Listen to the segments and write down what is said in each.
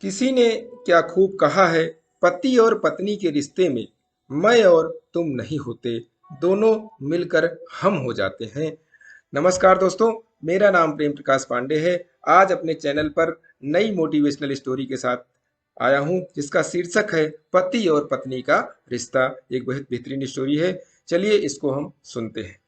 किसी ने क्या खूब कहा है, पति और पत्नी के रिश्ते में मैं और तुम नहीं होते, दोनों मिलकर हम हो जाते हैं। नमस्कार दोस्तों, मेरा नाम प्रेम प्रकाश पांडे है। आज अपने चैनल पर नई मोटिवेशनल स्टोरी के साथ आया हूं, जिसका शीर्षक है पति और पत्नी का रिश्ता। एक बहुत बेहतरीन स्टोरी है, चलिए इसको हम सुनते हैं।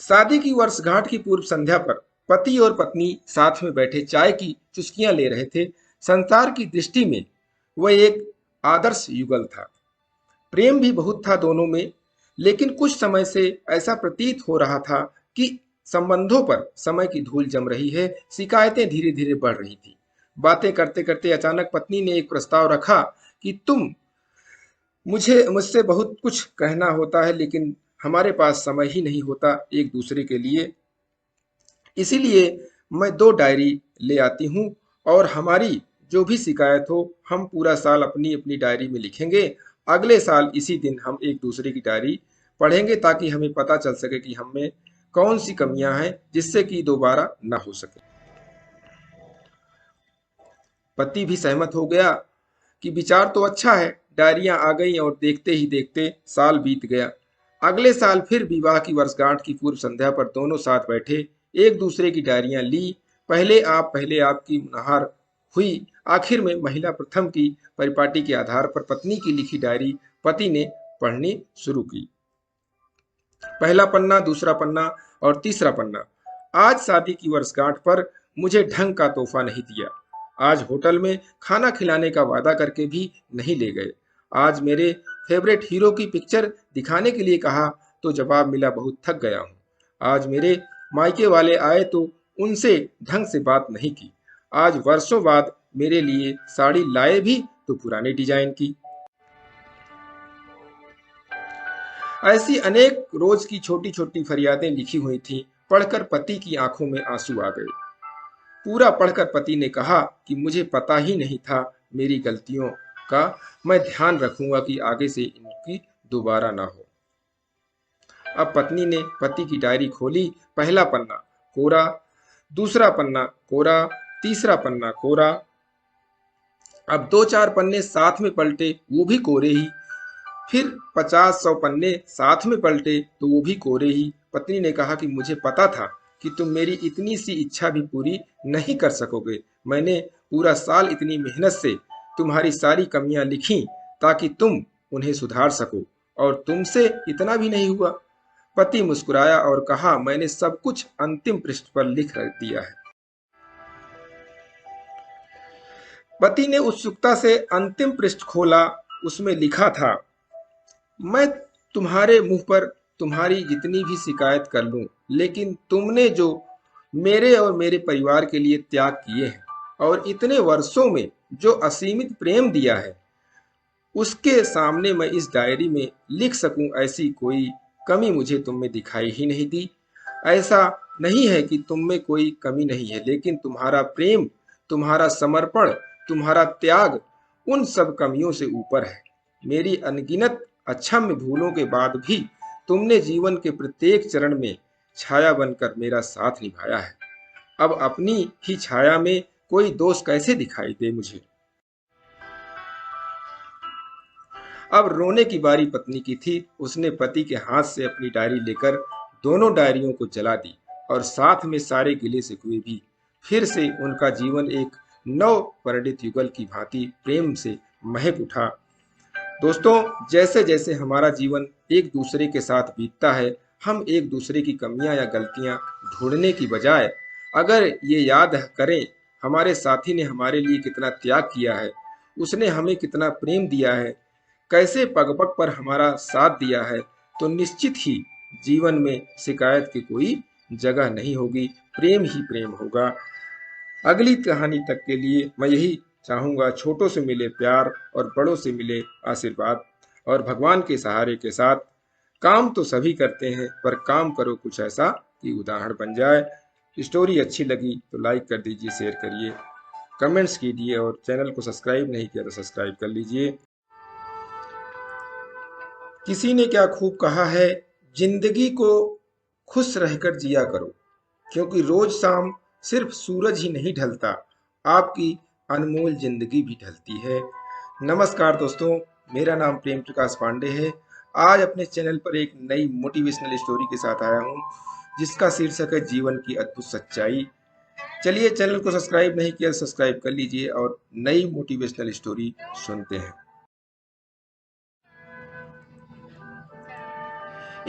शादी की वर्षगांठ की पूर्व संध्या पर पति और पत्नी साथ में बैठे चाय की चुस्कियां ले रहे थे। संसार की दृष्टि में वह एक आदर्श युगल था। प्रेम भी बहुत था दोनों में, लेकिन कुछ समय से ऐसा प्रतीत हो रहा था कि संबंधों पर समय की धूल जम रही है। शिकायतें धीरे धीरे बढ़ रही थी। बातें करते करते अचानक पत्नी ने एक प्रस्ताव रखा कि तुम मुझे मुझसे बहुत कुछ कहना होता है, लेकिन हमारे पास समय ही नहीं होता एक दूसरे के लिए। इसीलिए मैं 2 डायरी ले आती हूँ, और हमारी जो भी शिकायत हो हम पूरा साल अपनी अपनी डायरी में लिखेंगे। अगले साल इसी दिन हम एक दूसरे की डायरी पढ़ेंगे, ताकि हमें पता चल सके कि हम में कौन सी कमियां हैं, जिससे कि दोबारा ना हो सके। पति भी सहमत हो गया कि विचार तो अच्छा है। डायरियां आ गई और देखते ही देखते साल बीत गया। अगले साल फिर विवाह की वर्षगांठ की पूर्व संध्या पर दोनों साथ बैठे, एक दूसरे की डायरियां ली। पहले आप की मुनाहार हुई। आखिर में महिला प्रथम की परिपाटी के आधार पर पत्नी की लिखी डायरी पति ने पढ़नी शुरू की। पहला पन्ना, दूसरा पन्ना और तीसरा पन्ना। आज शादी की वर्षगांठ पर मुझे ढंग का तोहफा नहीं दिया। आज होटल में खाना खिलाने का वादा करके भी नहीं ले गए। आज मेरे फेवरेट हीरो की पिक्चर दिखाने के लिए कहा तो जवाब मिला बहुत थक गया हूँ। आज मेरे मायके वाले आए तो उनसे ढंग से बात नहीं की। आज वर्षों बाद मेरे लिए साड़ी लाए भी तो पुराने डिजाइन की। ऐसी अनेक रोज की छोटी छोटी फरियादें लिखी हुई थीं। पढ़कर पति की आंखों में आंसू आ गए। पूरा पढ़कर पति ने कहा कि मुझे पता ही नहीं था मेरी गलतियों का। मैं ध्यान रखूंगा कि आगे से इनकी दोबारा ना हो। अब पत्नी ने पति की डायरी खोली। पहला पन्ना कोरा, दूसरा पन्ना कोरा, तीसरा पन्ना कोरा। अब 2-4 पन्ने साथ में पलटे, वो भी कोरे ही। फिर 50-100 पन्ने साथ में पलटे तो वो भी कोरे ही। पत्नी ने कहा कि मुझे पता था कि तुम मेरी इतनी सी इच्छा भी पूरी नहीं कर सकोगे। मैंने पूरा साल इतनी मेहनत से तुम्हारी सारी कमियां लिखी ताकि तुम उन्हें सुधार सको, और तुमसे इतना भी नहीं हुआ। पति मुस्कुराया और कहा, मैंने सब कुछ अंतिम पृष्ठ पर लिख रख दिया है। पति ने उत्सुकता से अंतिम पृष्ठ खोला। उसमें लिखा था, मैं तुम्हारे मुंह पर तुम्हारी जितनी भी शिकायत कर लूं, लेकिन तुमने जो मेरे और मेरे परिवार के लिए त्याग किए हैं और इतने वर्षों में जो असीमित प्रेम दिया है, उसके सामने मैं इस डायरी में लिख सकूं, ऐसी कोई कमी मुझे तुम में दिखाई ही नहीं दी। ऐसा नहीं है कि तुम में कोई कमी नहीं है, लेकिन तुम्हारा प्रेम, तुम्हारा समर्पण, तुम्हारा त्याग उन सब कमियों से ऊपर है। मेरी अनगिनत अक्षम्य भूलों के बाद भी तुमने जीवन के प्रत्येक चरण में छाया बनकर मेरा साथ निभाया है। अब अपनी ही छाया में कोई दोष कैसे दिखाई दे मुझे। अब रोने की बारी पत्नी की थी। उसने पति के हाथ से अपनी डायरी लेकर दोनों डायरियों को जला दी, और साथ में सारे गिले शिकवे भी। फिर से उनका जीवन एक नव परिणित युगल की भांति प्रेम से महक उठा। दोस्तों, जैसे जैसे हमारा जीवन एक दूसरे के साथ बीतता है, हम एक दूसरे की कमियां या गलतियां ढूंढने की बजाय अगर ये याद करें हमारे साथी ने हमारे लिए कितना त्याग किया है, उसने हमें कितना प्रेम दिया है, कैसे पग पग पर हमारा साथ दिया है, तो निश्चित ही जीवन में शिकायत की कोई जगह नहीं होगी। प्रेम ही प्रेम होगा। अगली कहानी तक के लिए मैं यही चाहूंगा, छोटों से मिले प्यार और बड़ों से मिले आशीर्वाद, और भगवान के सहारे के साथ काम तो सभी करते हैं, पर काम करो कुछ ऐसा कि उदाहरण बन जाए। स्टोरी अच्छी लगी तो लाइक कर दीजिए, शेयर करिए, कमेंट्स कीजिए, और चैनल को सब्सक्राइब नहीं किया तो सब्सक्राइब कर लीजिए। किसी ने क्या खूब कहा है, जिंदगी को खुश रहकर जिया करो, क्योंकि रोज शाम सिर्फ सूरज ही नहीं ढलता, आपकी अनमोल जिंदगी भी ढलती है। नमस्कार दोस्तों, मेरा नाम प्रेम प्रकाश पांडे है। आज अपने चैनल पर एक नई मोटिवेशनल स्टोरी के साथ आया हूँ, जिसका शीर्षक है जीवन की अद्भुत सच्चाई। चलिए, चैनल को सब्सक्राइब नहीं किया सब्सक्राइब कर लीजिए और नई मोटिवेशनल स्टोरी सुनते हैं।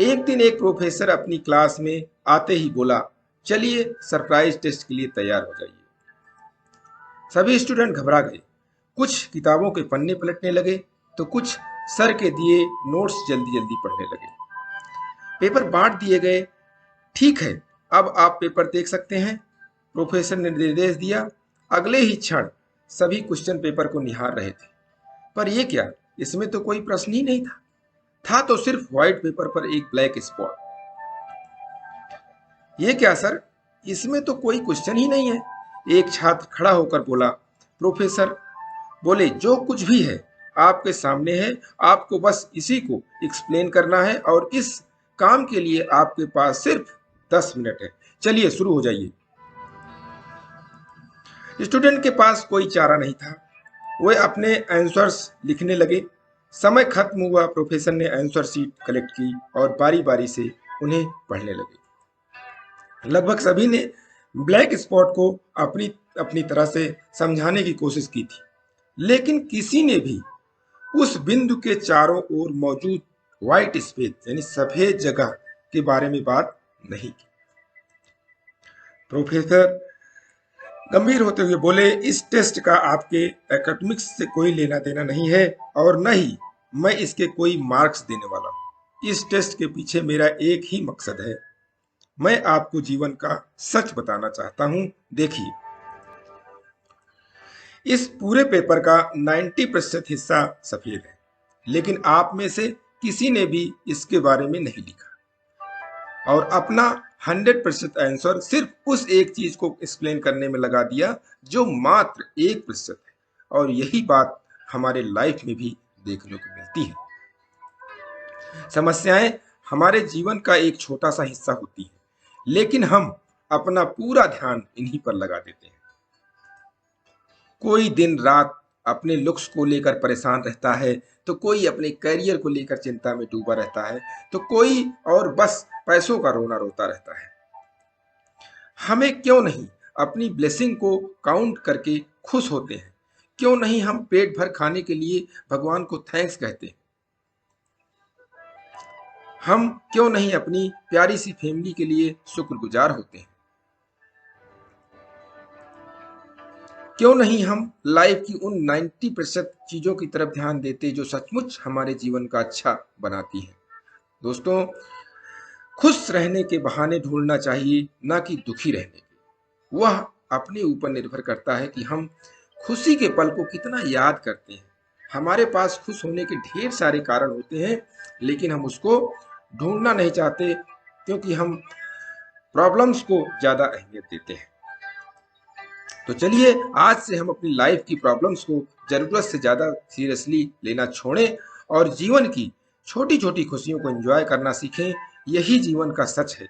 एक दिन एक प्रोफेसर अपनी क्लास में आते ही बोला, चलिए सरप्राइज टेस्ट के लिए तैयार हो जाइए। सभी स्टूडेंट घबरा गए। कुछ किताबों के पन्ने पलटने लगे तो कुछ सर के दिए नोट्स जल्दी जल्दी पढ़ने लगे। पेपर बांट दिए गए। ठीक है, अब आप पेपर देख सकते हैं, प्रोफेसर ने निर्देश दिया। अगले ही क्षण सभी क्वेश्चन पेपर को निहार रहे थे। पर यह क्या, इसमें तो कोई प्रश्न ही नहीं था। था तो सिर्फ व्हाइट पेपर पर एक ब्लैक स्पॉट। ये क्या सर, इसमें तो कोई क्वेश्चन ही नहीं है। एक छात्र खड़ा होकर बोला। प्रोफेसर बोले, जो कुछ भी है आपके सामने है, आपको बस इसी को एक्सप्लेन करना है और इस काम के लिए आपके पास सिर्फ 10 मिनट है। चलिए शुरू हो जाइए। स्टूडेंट के पास कोई चारा नहीं था। वे अपने आंसर्स लिखने लगे। समय खत्म हुआ। प्रोफेसर ने आंसर शीट कलेक्ट की और बारी बारी से उन्हें पढ़ने लगे। लगभग सभी ने ब्लैक स्पॉट को अपनी अपनी तरह से समझाने की कोशिश की थी, लेकिन किसी ने भी उस बिंदु के चारों ओर मौजूद व्हाइट स्पेस यानी सफेद जगह के बारे में बात नहीं की। प्रोफेसर गंभीर होते हुए बोले, इस टेस्ट का आपके एकेडमिक्स से कोई लेना देना नहीं है और न ही मैं इसके कोई मार्क्स देने वाला हूं। इस टेस्ट के पीछे मेरा एक ही मकसद है, मैं आपको जीवन का सच बताना चाहता हूं। देखिए, इस पूरे पेपर का 90% हिस्सा सफेद है, लेकिन आप में से किसी ने भी इसके बारे में नहीं लिखा और अपना 100% आंसर सिर्फ उस एक चीज को एक्सप्लेन करने में लगा दिया जो मात्र 1% है। और यही बात हमारे लाइफ में भी देखने को मिलती है। समस्याएं हमारे जीवन का एक छोटा सा हिस्सा होती है, लेकिन हम अपना पूरा ध्यान इन्हीं पर लगा देते हैं। कोई दिन रात अपने लुक्स को लेकर परेशान रहता है, तो कोई अपने करियर को लेकर चिंता में डूबा रहता है, तो कोई और बस पैसों का रोना रोता रहता है। हमें क्यों नहीं अपनी ब्लेसिंग को काउंट करके खुश होते हैं? क्यों नहीं हम पेट भर खाने के लिए भगवान को थैंक्स कहते हैं? हम क्यों नहीं अपनी प्यारी सी फैमिली के लिए शुक्रगुजार होते हैं? क्यों नहीं हम लाइफ की उन 90% चीजों की तरफ ध्यान देते जो सचमुच हमारे जीवन का अच्छा बनाती हैं? दोस्तों, खुश रहने के बहाने ढूंढना चाहिए, ना कि दुखी रहने के। वह अपने ऊपर निर्भर करता है कि हम खुशी के पल को कितना याद करते हैं। हमारे पास खुश होने के ढेर सारे कारण होते हैं, लेकिन हम उसको ढूंढना नहीं चाहते, क्योंकि हम प्रॉब्लम्स को ज्यादा अहमियत देते हैं। तो चलिए, आज से हम अपनी लाइफ की प्रॉब्लम्स को जरूरत से ज्यादा सीरियसली लेना छोड़ें और जीवन की छोटी छोटी खुशियों को एंजॉय करना सीखें। यही जीवन का सच है।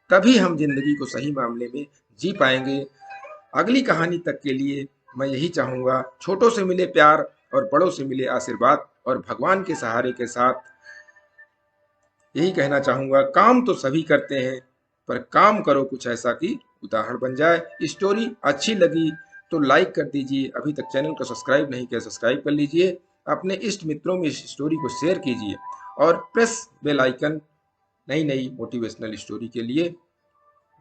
तभी हम जिंदगी को सही मामले में जी पाएंगे। अगली कहानी तक के लिए मैं यही चाहूंगा, छोटों से मिले प्यार और बड़ों से मिले आशीर्वाद, और भगवान के सहारे के साथ यही कहना चाहूंगा, काम तो सभी करते हैं, पर काम करो कुछ ऐसा कि उदाहरण बन जाए। स्टोरी अच्छी लगी तो लाइक कर दीजिए। अभी तक चैनल को सब्सक्राइब नहीं किया सब्सक्राइब कर लीजिए। अपने इष्ट मित्रों में इस स्टोरी को शेयर कीजिए और प्रेस बेल आइकन नई नई मोटिवेशनल स्टोरी के लिए।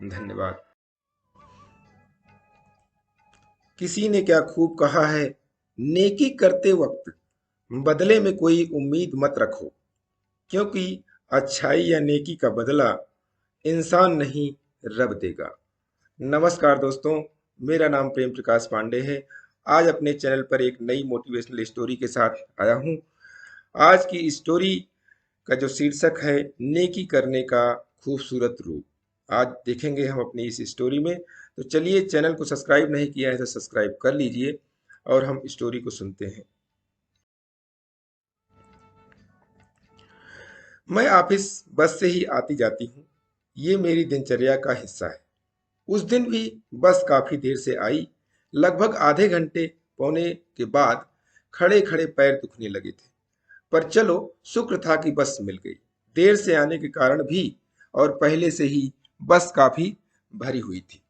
धन्यवाद। किसी ने क्या खूब कहा है, नेकी करते वक्त बदले में कोई उम्मीद मत रखो, क्योंकि अच्छाई या नेकी का बदला इंसान नहीं रब देगा। नमस्कार दोस्तों, मेरा नाम प्रेम प्रकाश पांडे है। आज अपने चैनल पर एक नई मोटिवेशनल स्टोरी के साथ आया हूँ। आज की स्टोरी का जो शीर्षक है, नेकी करने का खूबसूरत रूप, आज देखेंगे हम अपनी इस स्टोरी में। तो चलिए, चैनल को सब्सक्राइब नहीं किया है तो सब्सक्राइब कर लीजिए और हम स्टोरी को सुनते हैं। मैं ऑफिस बस से ही आती जाती हूँ। ये मेरी दिनचर्या का हिस्सा है। उस दिन भी बस काफी देर से आई। लगभग आधे घंटे पौने के बाद खड़े खड़े पैर दुखने लगे थे। पर चलो, शुक्र था कि बस मिल गई। देर से आने के कारण भी और पहले से ही बस काफी भरी हुई थी।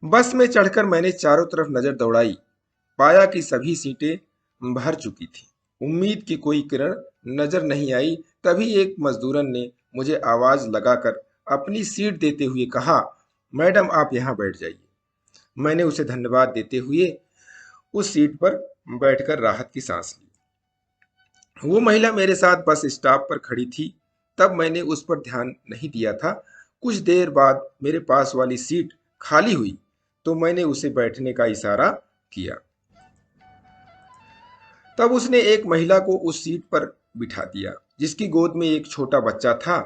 बस में चढ़कर मैंने चारों तरफ नजर दौड़ाई। पाया कि सभी सीटें भर चुकी थी। उम्मीद की कोई किरण नजर नहीं आई। तभी एक मजदूरन ने मुझे आवाज लगाकर अपनी सीट देते हुए कहा, मैडम आप यहाँ बैठ जाइए। मैंने उसे धन्यवाद देते हुए उस सीट पर बैठकर राहत की सांस ली। वो महिला मेरे साथ बस स्टॉप पर खड़ी थी। तब मैंने उस पर ध्यान नहीं दिया था। कुछ देर बाद मेरे पास वाली सीट खाली हुई तो मैंने उसे बैठने का इशारा किया। तब उसने एक महिला को उस सीट पर बिठा दिया जिसकी गोद में एक छोटा बच्चा था।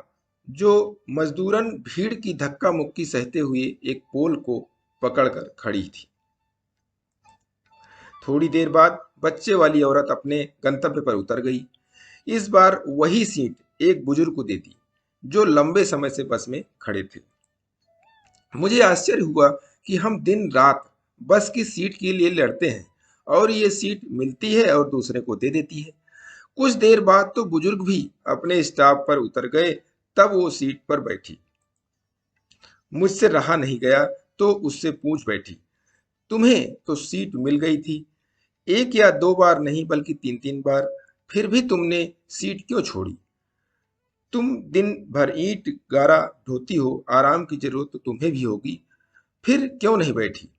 जो मजदूरन भीड़ की धक्का मुक्की सहते हुए एक पोल को पकड़कर खड़ी थी। थोड़ी देर बाद बच्चे वाली औरत अपने गंतव्य पर उतर गई। इस बार वही सीट एक बुजुर्ग को दे दी जो लंबे समय से बस में खड़े थे। मुझे आश्चर्य हुआ कि हम दिन रात बस की सीट के लिए लड़ते हैं और ये सीट मिलती है और दूसरे को दे देती है। कुछ देर बाद तो बुजुर्ग भी अपने स्टॉप पर उतर गए। तब वो सीट पर बैठी। मुझसे रहा नहीं गया तो उससे पूछ बैठी, तुम्हें तो सीट मिल गई थी, एक या दो बार नहीं बल्कि तीन तीन बार, फिर भी तुमने सीट क्यों छोड़ी? तुम दिन भर ईंट गारा ढोती हो, आराम की जरूरत तो तुम्हें भी होगी, फिर क्यों नहीं बैठी?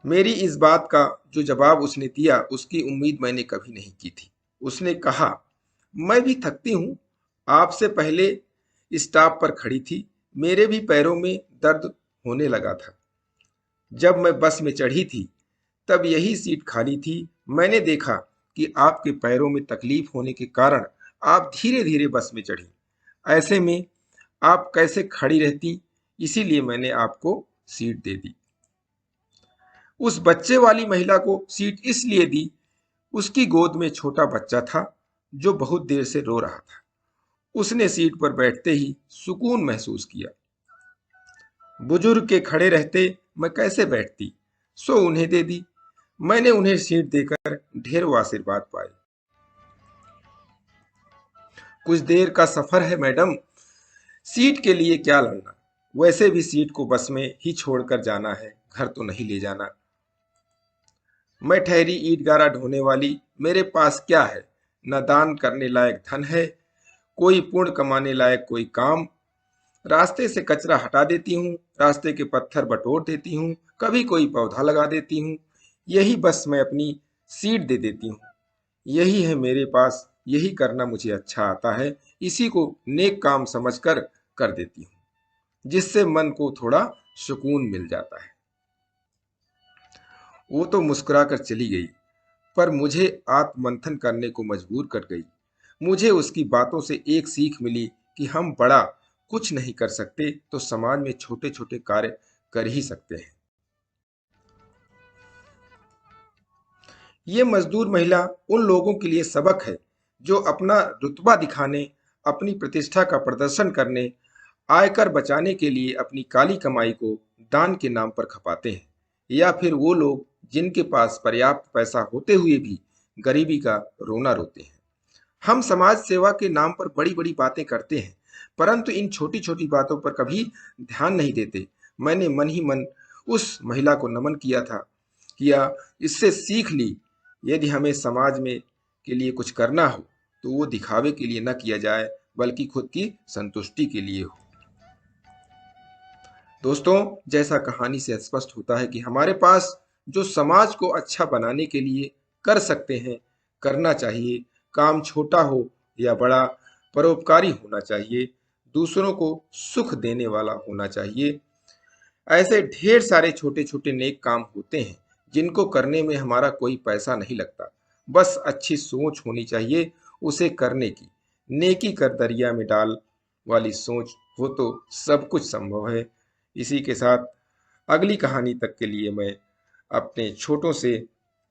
मेरी इस बात का जो जवाब उसने दिया उसकी उम्मीद मैंने कभी नहीं की थी। उसने कहा, मैं भी थकती हूँ, आपसे पहले स्टॉप पर खड़ी थी, मेरे भी पैरों में दर्द होने लगा था। जब मैं बस में चढ़ी थी तब यही सीट खाली थी। मैंने देखा कि आपके पैरों में तकलीफ होने के कारण आप धीरे धीरे बस में चढ़ी। ऐसे में आप कैसे खड़ी रहती, इसीलिए मैंने आपको सीट दे दी। उस बच्चे वाली महिला को सीट इसलिए दी, उसकी गोद में छोटा बच्चा था जो बहुत देर से रो रहा था। उसने सीट पर बैठते ही सुकून महसूस किया। बुजुर्ग के खड़े रहते मैं कैसे बैठती, सो उन्हें दे दी। मैंने उन्हें सीट देकर ढेरों आशीर्वाद पाए। कुछ देर का सफर है मैडम, सीट के लिए क्या लड़ना, वैसे भी सीट को बस में ही छोड़कर जाना है, घर तो नहीं ले जाना। मैं ठहरी ईंट गारा ढोने वाली, मेरे पास क्या है? न दान करने लायक धन है, कोई पुण्य कमाने लायक कोई काम। रास्ते से कचरा हटा देती हूँ, रास्ते के पत्थर बटोर देती हूँ, कभी कोई पौधा लगा देती हूँ, यही बस मैं अपनी सीट दे देती हूँ। यही है मेरे पास, यही करना मुझे अच्छा आता है, इसी को नेक काम समझकर कर देती हूँ, जिससे मन को थोड़ा सुकून मिल जाता है। वो तो मुस्कुराकर चली गई, पर मुझे आत्ममंथन करने को मजबूर कर गई। मुझे उसकी बातों से एक सीख मिली कि हम बड़ा कुछ नहीं कर सकते तो समाज में छोटे छोटे कार्य कर ही सकते हैं। ये मजदूर महिला उन लोगों के लिए सबक है जो अपना रुतबा दिखाने, अपनी प्रतिष्ठा का प्रदर्शन करने, आयकर बचाने के लिए अपनी काली कमाई को दान के नाम पर खपाते हैं। या फिर वो लोग जिनके पास पर्याप्त पैसा होते हुए भी गरीबी का रोना रोते हैं। हम समाज सेवा के नाम पर बड़ी बड़ी बातें करते हैं, परंतु इन छोटी छोटी बातों पर कभी ध्यान नहीं देते। मैंने मन ही मन उस महिला को नमन किया, इससे सीख ली, यदि हमें समाज में के लिए कुछ करना हो तो वो दिखावे के लिए न किया जाए बल्कि खुद की संतुष्टि के लिए हो। दोस्तों, जैसा कहानी से स्पष्ट होता है कि हमारे पास जो समाज को अच्छा बनाने के लिए कर सकते हैं, करना चाहिए। काम छोटा हो या बड़ा, परोपकारी होना चाहिए, दूसरों को सुख देने वाला होना चाहिए। ऐसे ढेर सारे छोटे छोटे नेक काम होते हैं जिनको करने में हमारा कोई पैसा नहीं लगता, बस अच्छी सोच होनी चाहिए उसे करने की। नेकी कर दरिया में डाल वाली सोच हो तो सब कुछ संभव है। इसी के साथ अगली कहानी तक के लिए मैं अपने छोटों से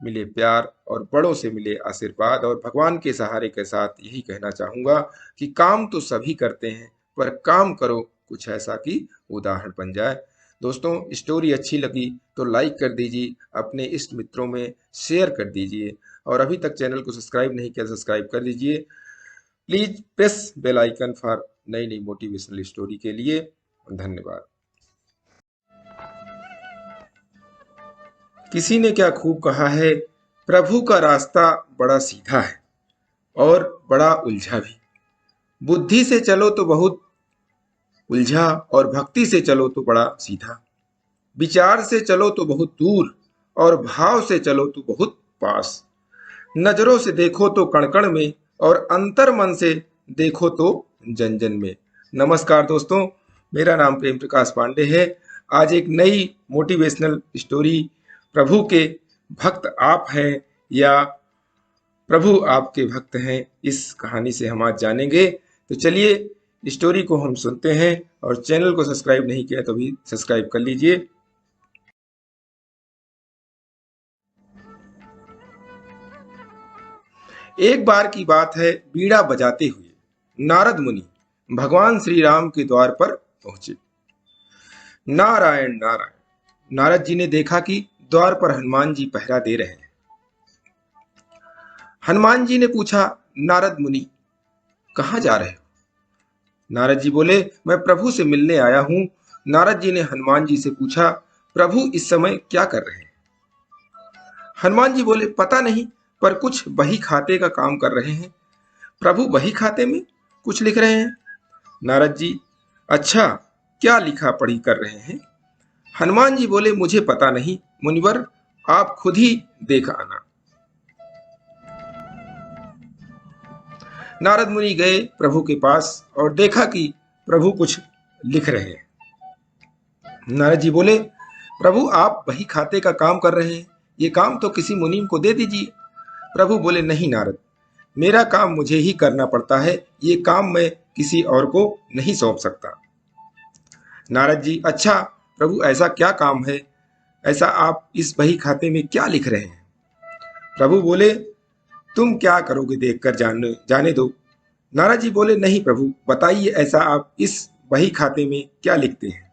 मिले प्यार और बड़ों से मिले आशीर्वाद और भगवान के सहारे के साथ यही कहना चाहूँगा कि काम तो सभी करते हैं, पर काम करो कुछ ऐसा कि उदाहरण बन जाए। दोस्तों, स्टोरी अच्छी लगी तो लाइक कर दीजिए, अपने इष्ट मित्रों में शेयर कर दीजिए, और अभी तक चैनल को सब्सक्राइब नहीं किया सब्सक्राइब कर दीजिए। Please press bell icon for नई नई मोटिवेशनल स्टोरी के लिए। धन्यवाद। किसी ने क्या खूब कहा है, प्रभु का रास्ता बड़ा सीधा है और बड़ा उलझा भी। बुद्धि से चलो तो बहुत उलझा और भक्ति से चलो तो बड़ा सीधा। विचार से चलो तो बहुत दूर और भाव से चलो तो बहुत पास। नजरों से देखो तो कण-कण में और अंतर मन से देखो तो जन-जन में। नमस्कार दोस्तों, मेरा नाम प्रेम प्रकाश पांडे है। आज एक नई मोटिवेशनल स्टोरी, प्रभु के भक्त आप हैं या प्रभु आपके भक्त हैं, इस कहानी से हम आज जानेंगे। तो चलिए स्टोरी को हम सुनते हैं, और चैनल को सब्सक्राइब नहीं किया तो भी सब्सक्राइब कर लीजिए। एक बार की बात है, बीड़ा बजाते हुए नारद मुनि भगवान श्री राम के द्वार पर पहुंचे। नारायण नारायण। नारद जी ने देखा कि द्वार पर हनुमान जी पहरा दे रहे हैं। हनुमान जी ने पूछा, नारद मुनि कहां जा रहे हो? नारद जी बोले, मैं प्रभु से मिलने आया हूं। नारद जी ने हनुमान जी से पूछा, प्रभु इस समय क्या कर रहे हैं? हनुमान जी बोले, पता नहीं, पर कुछ बही खाते का काम कर रहे हैं। प्रभु बही खाते में कुछ लिख रहे हैं? नारद जी, अच्छा, क्या लिखा पढ़ी कर रहे हैं? हनुमान जी बोले, मुझे पता नहीं मुनिवर, आप खुद ही देख आना। नारद मुनि गए प्रभु के पास और देखा कि प्रभु कुछ लिख रहे हैं। नारद जी बोले, प्रभु आप बही खाते का काम कर रहे हैं, ये काम तो किसी मुनीम को दे दीजिए। प्रभु बोले, नहीं नारद, मेरा काम मुझे ही करना पड़ता है, ये काम मैं किसी और को नहीं सौंप सकता। नारद जी, अच्छा प्रभु ऐसा क्या काम है, ऐसा आप इस बही खाते में क्या लिख रहे हैं? प्रभु बोले, तुम क्या करोगे देखकर जाने दो। नारद जी बोले, नहीं प्रभु, बताइए ऐसा आप इस बही खाते में क्या लिखते हैं?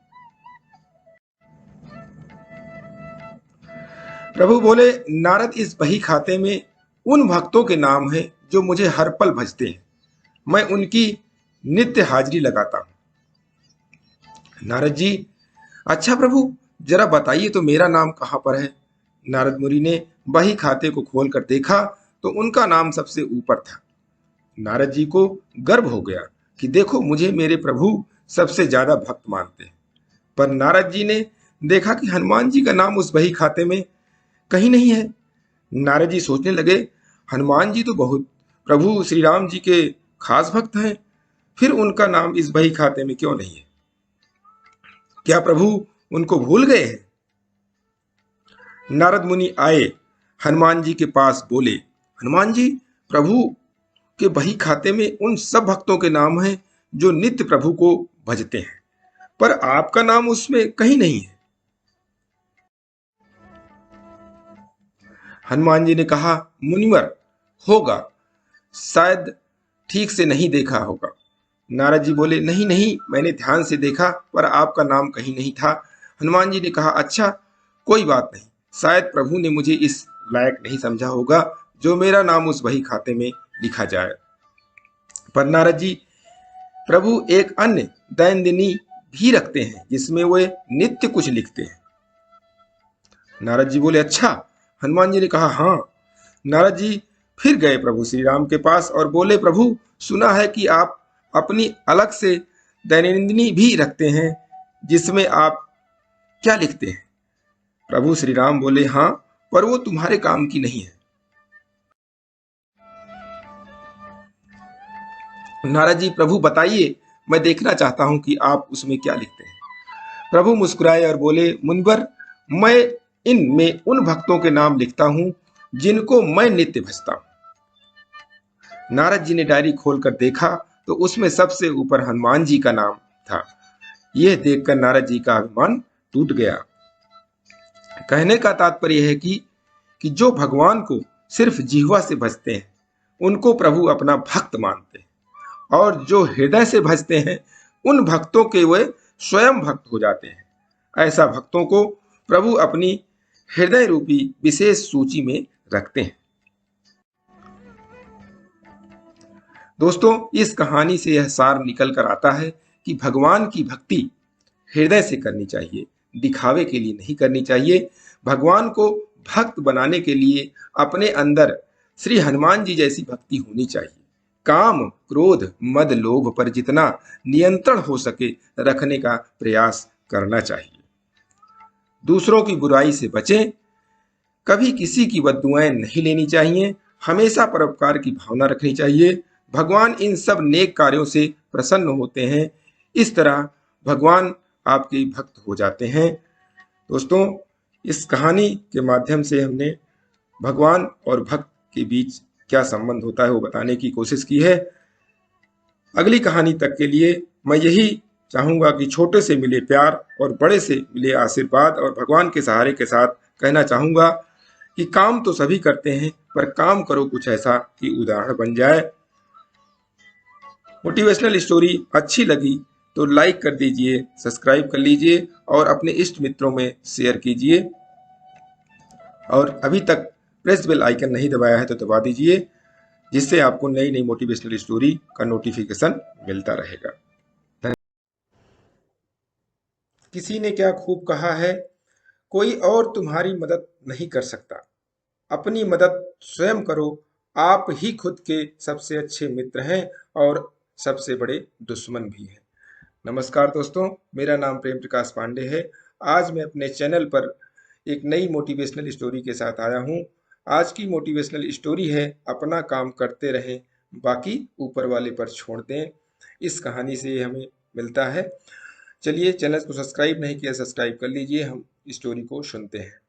प्रभु बोले, नारद इस बही खाते में उन भक्तों के नाम हैं जो मुझे हर पल भजते हैं, मैं उनकी नित्य हाजिरी लगाता हूं। नारद जी, अच्छा प्रभु, जरा बताइए तो मेरा नाम कहां पर है? नारद मुनि ने बही खाते को खोलकर देखा तो उनका नाम सबसे ऊपर था। नारद जी को गर्व हो गया कि देखो, मुझे मेरे प्रभु सबसे ज्यादा भक्त मानते हैं। पर नारद जी ने देखा कि हनुमान जी का नाम उस बही खाते में कहीं नहीं है। नारद जी सोचने लगे, हनुमान जी तो बहुत प्रभु श्री राम जी के खास भक्त हैं, फिर उनका नाम इस बही खाते में क्यों नहीं है? क्या प्रभु उनको भूल गए हैं? नारद मुनि आए हनुमान जी के पास, बोले, हनुमान जी, प्रभु के बही खाते में उन सब भक्तों के नाम हैं जो नित्य प्रभु को भजते हैं, पर आपका नाम उसमें कहीं नहीं है। हनुमान जी ने कहा, मुनिवर, होगा, शायद ठीक से नहीं देखा होगा। नारद जी बोले, नहीं नहीं, मैंने ध्यान से देखा पर आपका नाम कहीं नहीं था। हनुमान जी ने कहा, अच्छा, कोई बात नहीं, शायद प्रभु ने मुझे इस लायक नहीं समझा होगा जो मेरा नाम उस बही खाते में लिखा जाए। पर नारद जी, प्रभु एक अन्य दैनंदिनी भी रखते हैं जिसमें वे नित्य कुछ लिखते हैं। नारद जी बोले, अच्छा? हनुमान जी ने कहा, हाँ। नारद जी फिर गए प्रभु श्री राम के पास और बोले, प्रभु, सुना है कि आप अपनी अलग से दैनंदिनी भी रखते हैं, जिसमें आप क्या लिखते हैं? प्रभु श्री राम बोले, हाँ, पर वो तुम्हारे काम की नहीं है। नारद जी, प्रभु बताइए, मैं देखना चाहता हूं कि आप उसमें क्या लिखते हैं। प्रभु मुस्कुराए और बोले, मुनिवर, मैं इनमें उन भक्तों के नाम लिखता हूं जिनको मैं नित्य भजता हूं। नारद जी ने डायरी खोलकर देखा तो उसमें सबसे ऊपर हनुमान जी का नाम था। यह देखकर नारद जी का अभिमान टूट गया। कहने का तात्पर्य है कि जो भगवान को सिर्फ जिह्वा से भजते हैं उनको प्रभु अपना भक्त मानते हैं, और जो हृदय से भजते हैं उन भक्तों के वे स्वयं भक्त हो जाते हैं। ऐसा भक्तों को प्रभु अपनी हृदय रूपी विशेष सूची में रखते हैं। दोस्तों, इस कहानी से यह सार निकल कर आता है कि भगवान की भक्ति हृदय से करनी चाहिए, दिखावे के लिए नहीं करनी चाहिए। भगवान को भक्त बनाने के लिए अपने अंदर श्री हनुमान जी जैसी भक्ति होनी चाहिए। काम, क्रोध, मद, लोभ पर जितना नियंत्रण हो सके रखने का प्रयास करना चाहिए। दूसरों की बुराई से बचें, कभी किसी की बद्दुआएं नहीं लेनी चाहिए, हमेशा परोपकार की भावना रखनी चाहिए। भगवान इन सब नेक कार्यों से प्रसन्न होते हैं। इस तरह भगवान आपके भक्त हो जाते हैं। दोस्तों, इस कहानी के माध्यम से हमने भगवान और भक्त के बीच क्या संबंध होता है वो बताने की कोशिश की है। अगली कहानी तक के लिए मैं यही चाहूंगा कि छोटे से मिले प्यार और बड़े से मिले आशीर्वाद और भगवान के सहारे के साथ कहना चाहूंगा कि काम तो सभी करते हैं, पर काम करो कुछ ऐसा कि उदाहरण बन जाए। मोटिवेशनल स्टोरी अच्छी लगी तो लाइक कर दीजिए, सब्सक्राइब कर लीजिए और अपने इष्ट मित्रों में शेयर कीजिए। और अभी तक प्रेस बेल आइकन नहीं दबाया है तो दबा दीजिए, जिससे आपको नई नई मोटिवेशनल स्टोरी का नोटिफिकेशन मिलता रहेगा। किसी ने क्या खूब कहा है, कोई और तुम्हारी मदद नहीं कर सकता, अपनी मदद स्वयं करो। आप ही खुद के सबसे अच्छे मित्र हैं और सबसे बड़े दुश्मन भी हैं। नमस्कार दोस्तों, मेरा नाम प्रेम प्रकाश पांडे है। आज मैं अपने चैनल पर एक नई मोटिवेशनल स्टोरी के साथ आया हूँ। आज की मोटिवेशनल स्टोरी है, अपना काम करते रहें, बाकी ऊपर वाले पर छोड़ दें। इस कहानी से हमें मिलता है। चलिए, चैनल को सब्सक्राइब नहीं किया, सब्सक्राइब कर लीजिए। हम स्टोरी को सुनते हैं।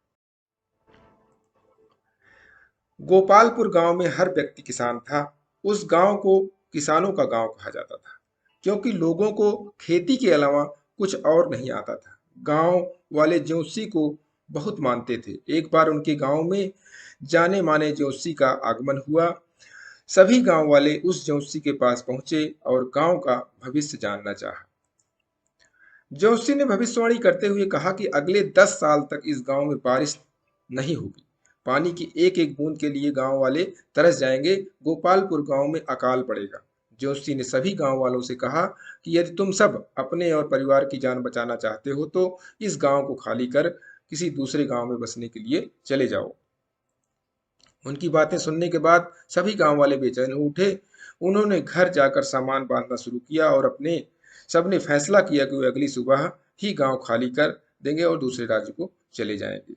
गोपालपुर गांव में हर व्यक्ति किसान था। उस गांव को किसानों का गांव कहा जाता था, क्योंकि लोगों को खेती के अलावा कुछ और नहीं आता था। गांव वाले ज्योतिषी को बहुत मानते थे। एक बार उनके गांव में जाने माने ज्योतिषी का आगमन हुआ। सभी गांव वाले उस ज्योतिषी के पास पहुंचे और गांव का भविष्य जानना चाहा। ज्योतिषी ने भविष्यवाणी करते हुए कहा कि अगले 10 साल तक इस गांव में बारिश नहीं होगी। पानी की एक एक बूंद के लिए गांव वाले तरस जाएंगे। गोपालपुर गांव में अकाल पड़ेगा। ज्योतिषी ने सभी गांव वालों से कहा कि यदि तुम सब अपने और परिवार की जान बचाना चाहते हो तो इस गांव को खाली कर किसी दूसरे गांव में बसने के लिए चले जाओ। उनकी बातें सुनने के बाद सभी गांव वाले बेचैन हो उठे। उन्होंने घर जाकर सामान बांधना शुरू किया और अपने सबने फैसला किया कि वे अगली सुबह ही गांव खाली कर देंगे और दूसरे राज्य को चले जाएंगे।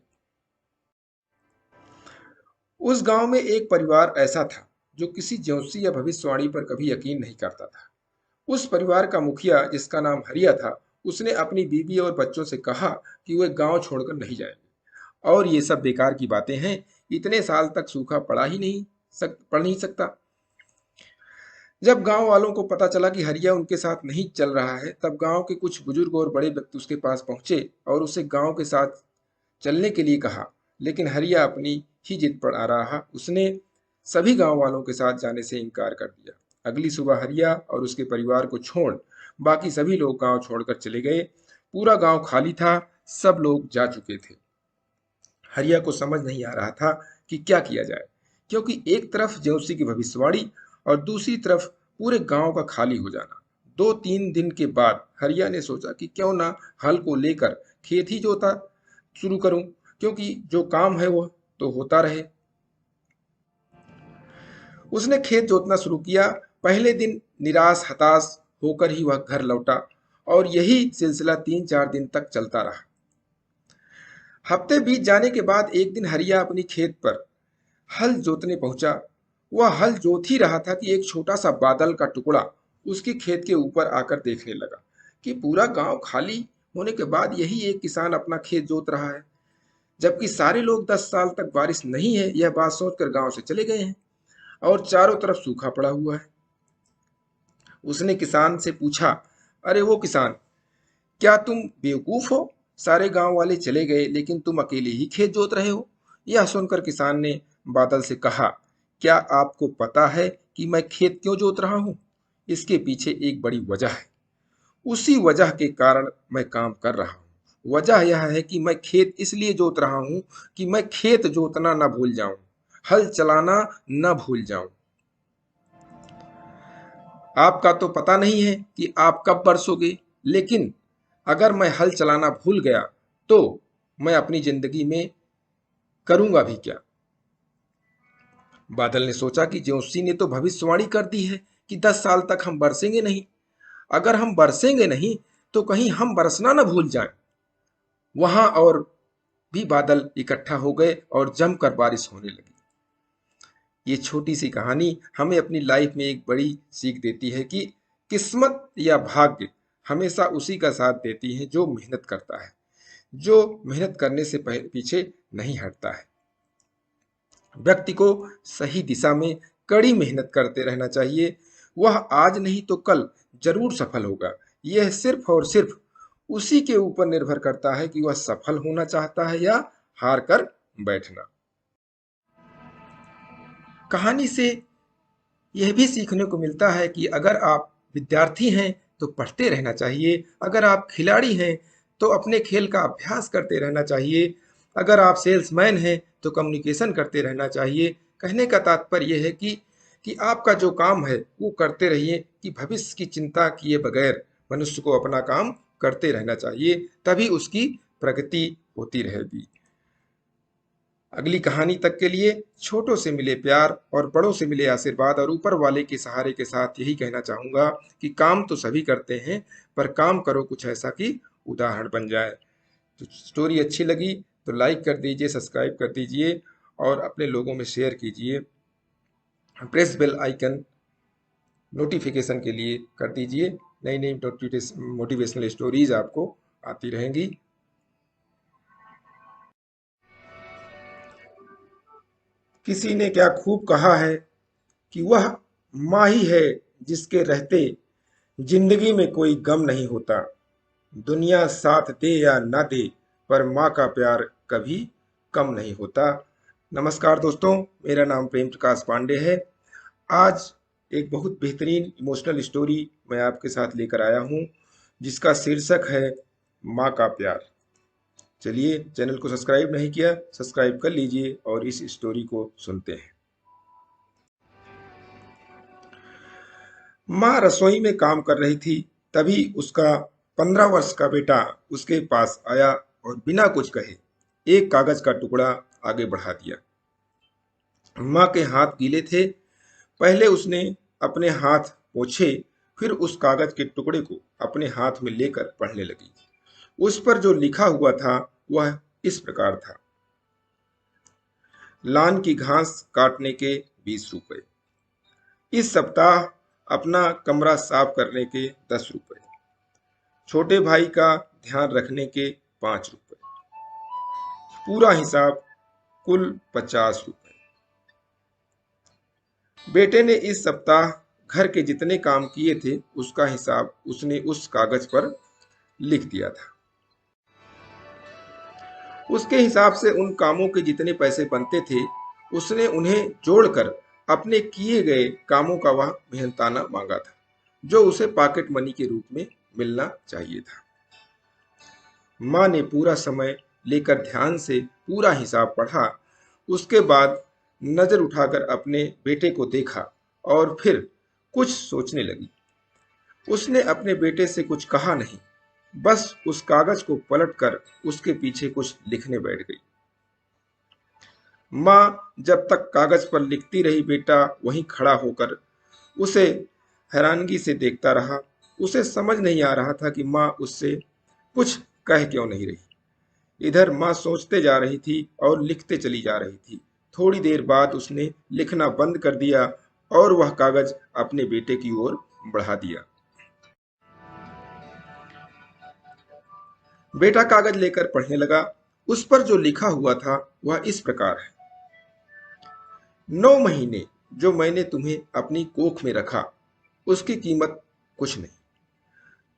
उस गांव में एक परिवार ऐसा था जो किसी ज्योतिषी या भविष्यवाणी पर कभी यकीन नहीं करता था। उस परिवार का मुखिया, जिसका नाम हरिया था, उसने अपनी बीवी और बच्चों से कहा कि वे गांव छोड़कर नहीं जाएंगे और ये सब बेकार की बातें हैं। इतने साल तक सूखा पड़ नहीं सकता। जब गांव वालों को पता चला कि हरिया उनके साथ नहीं चल रहा है, तब गांव के कुछ बुजुर्ग और बड़े व्यक्ति उसके पास पहुंचे और उसे गांव के साथ चलने के लिए कहा। लेकिन हरिया अपनी ही जिद पर आ रहा। उसने सभी गांव वालों के साथ जाने से इनकार कर दिया। अगली सुबह हरिया और उसके परिवार को छोड़ बाकी सभी लोग गांव छोड़कर चले गए। पूरा गांव खाली था, सब लोग जा चुके थे। हरिया को समझ नहीं आ रहा था कि क्या किया जाए, क्योंकि एक तरफ ज्योतिषी की भविष्यवाणी और दूसरी तरफ पूरे गांव का खाली हो जाना। 2-3 दिन के बाद हरिया ने सोचा कि क्यों ना हल को लेकर खेत ही जोता शुरू करूं, क्योंकि जो काम है वो तो होता रहे। उसने खेत जोतना शुरू किया। पहले दिन निराश हताश होकर ही वह घर लौटा और यही सिलसिला 3-4 दिन तक चलता रहा। हफ्ते बीत जाने के बाद एक दिन हरिया अपनी खेत पर हल जोतने पहुंचा। वह हल जोत ही रहा था कि एक छोटा सा बादल का टुकड़ा उसके खेत के ऊपर आकर देखने लगा कि पूरा गांव खाली होने के बाद यही एक किसान अपना खेत जोत रहा है, जबकि सारे लोग 10 साल तक बारिश नहीं है यह बात सोचकर गांव से चले गए हैं और चारों तरफ सूखा पड़ा हुआ है। उसने किसान से पूछा, अरे वो किसान, क्या तुम बेवकूफ हो? सारे गांव वाले चले गए लेकिन तुम अकेले ही खेत जोत रहे हो। यह सुनकर किसान ने बादल से कहा, क्या आपको पता है कि मैं खेत क्यों जोत रहा हूं? इसके पीछे एक बड़ी वजह है। उसी वजह के कारण मैं काम कर रहा हूँ। वजह यह है कि मैं खेत इसलिए जोत रहा हूँ कि मैं खेत जोतना न भूल जाऊं, हल चलाना न भूल जाऊं। आपका तो पता नहीं है कि आप कब बरसोगे, लेकिन अगर मैं हल चलाना भूल गया तो मैं अपनी जिंदगी में करूंगा भी क्या। बादल ने सोचा कि ज्योतिषी ने तो भविष्यवाणी कर दी है कि 10 साल तक हम बरसेंगे नहीं। अगर हम बरसेंगे नहीं तो कहीं हम बरसना न भूल जाएं। वहां और भी बादल इकट्ठा हो गए और जमकर बारिश होने लगी। ये छोटी सी कहानी हमें अपनी लाइफ में एक बड़ी सीख देती है कि किस्मत या भाग्य हमेशा उसी का साथ देती है जो मेहनत करता है, जो मेहनत करने से पीछे नहीं हटता है। व्यक्ति को सही दिशा में कड़ी मेहनत करते रहना चाहिए। वह आज नहीं तो कल जरूर सफल होगा। यह सिर्फ और सिर्फ उसी के ऊपर निर्भर करता है कि वह सफल होना चाहता है या हार कर बैठना। कहानी से यह भी सीखने को मिलता है कि अगर आप विद्यार्थी हैं तो पढ़ते रहना चाहिए, अगर आप खिलाड़ी हैं तो अपने खेल का अभ्यास करते रहना चाहिए, अगर आप सेल्समैन हैं तो कम्युनिकेशन करते रहना चाहिए। कहने का तात्पर्य यह है कि आपका जो काम है वो करते रहिए, कि भविष्य की चिंता किए बगैर मनुष्य को अपना काम करते रहना चाहिए, तभी उसकी प्रगति होती रहेगी। अगली कहानी तक के लिए छोटों से मिले प्यार और बड़ों से मिले आशीर्वाद और ऊपर वाले के सहारे के साथ यही कहना चाहूंगा कि काम तो सभी करते हैं, पर काम करो कुछ ऐसा कि उदाहरण बन जाए। तो स्टोरी अच्छी लगी तो लाइक कर दीजिए, सब्सक्राइब कर दीजिए और अपने लोगों में शेयर कीजिए। प्रेस बेल आइकन नोटिफिकेशन के लिए कर दीजिए। नई नई मोटिवेशनल स्टोरीज आपको आती रहेंगी। किसी ने क्या खूब कहा है कि वह माँ ही है जिसके रहते जिंदगी में कोई गम नहीं होता। दुनिया साथ दे या ना दे, पर माँ का प्यार कभी कम नहीं होता। नमस्कार दोस्तों, मेरा नाम प्रेम प्रकाश पांडे है। आज एक बहुत बेहतरीन इमोशनल स्टोरी मैं आपके साथ लेकर आया हूँ, जिसका शीर्षक है माँ का प्यार। चलिए, चैनल को सब्सक्राइब नहीं किया, सब्सक्राइब कर लीजिए और इस स्टोरी को सुनते हैं। माँ रसोई में काम कर रही थी, तभी उसका 15 वर्ष का बेटा उसके पास आया और बिना कुछ कहे एक कागज का टुकड़ा आगे बढ़ा दिया। माँ के हाथ गीले थे। पहले उसने अपने हाथ पोंछे, फिर उस कागज के टुकड़े को अपने हाथ में लेकर पढ़ने लगी। उस पर जो लिखा हुआ था वह इस प्रकार था: लान की घास काटने के 20 रुपए, इस सप्ताह अपना कमरा साफ करने के 10 रुपए, छोटे भाई का ध्यान रखने के 5 रुपए, पूरा हिसाब कुल 50 रुपए। बेटे ने इस सप्ताह घर के जितने काम किए थे उसका हिसाब उसने उस कागज पर लिख दिया था। उसके हिसाब से उन कामों के जितने पैसे बनते थे उसने उन्हें जोड़कर अपने किए गए कामों का वह मेहनताना मांगा था, जो उसे पॉकेट मनी के रूप में मिलना चाहिए था। माँ ने पूरा समय लेकर ध्यान से पूरा हिसाब पढ़ा। उसके बाद नजर उठाकर अपने बेटे को देखा और फिर कुछ सोचने लगी। उसने अपने बेटे से कुछ कहा नहीं, बस उस कागज को पलटकर उसके पीछे कुछ लिखने बैठ गई। माँ जब तक कागज पर लिखती रही, बेटा वहीं खड़ा होकर उसे हैरानगी से देखता रहा। उसे समझ नहीं आ रहा था कि माँ उससे कुछ कह क्यों नहीं रही। इधर माँ सोचते जा रही थी और लिखते चली जा रही थी। थोड़ी देर बाद उसने लिखना बंद कर दिया और वह कागज अपने बेटे की ओर बढ़ा दिया। बेटा कागज लेकर पढ़ने लगा। उस पर जो लिखा हुआ था वह इस प्रकार है: 9 महीने जो मैंने तुम्हें अपनी कोख में रखा, उसकी कीमत कुछ नहीं।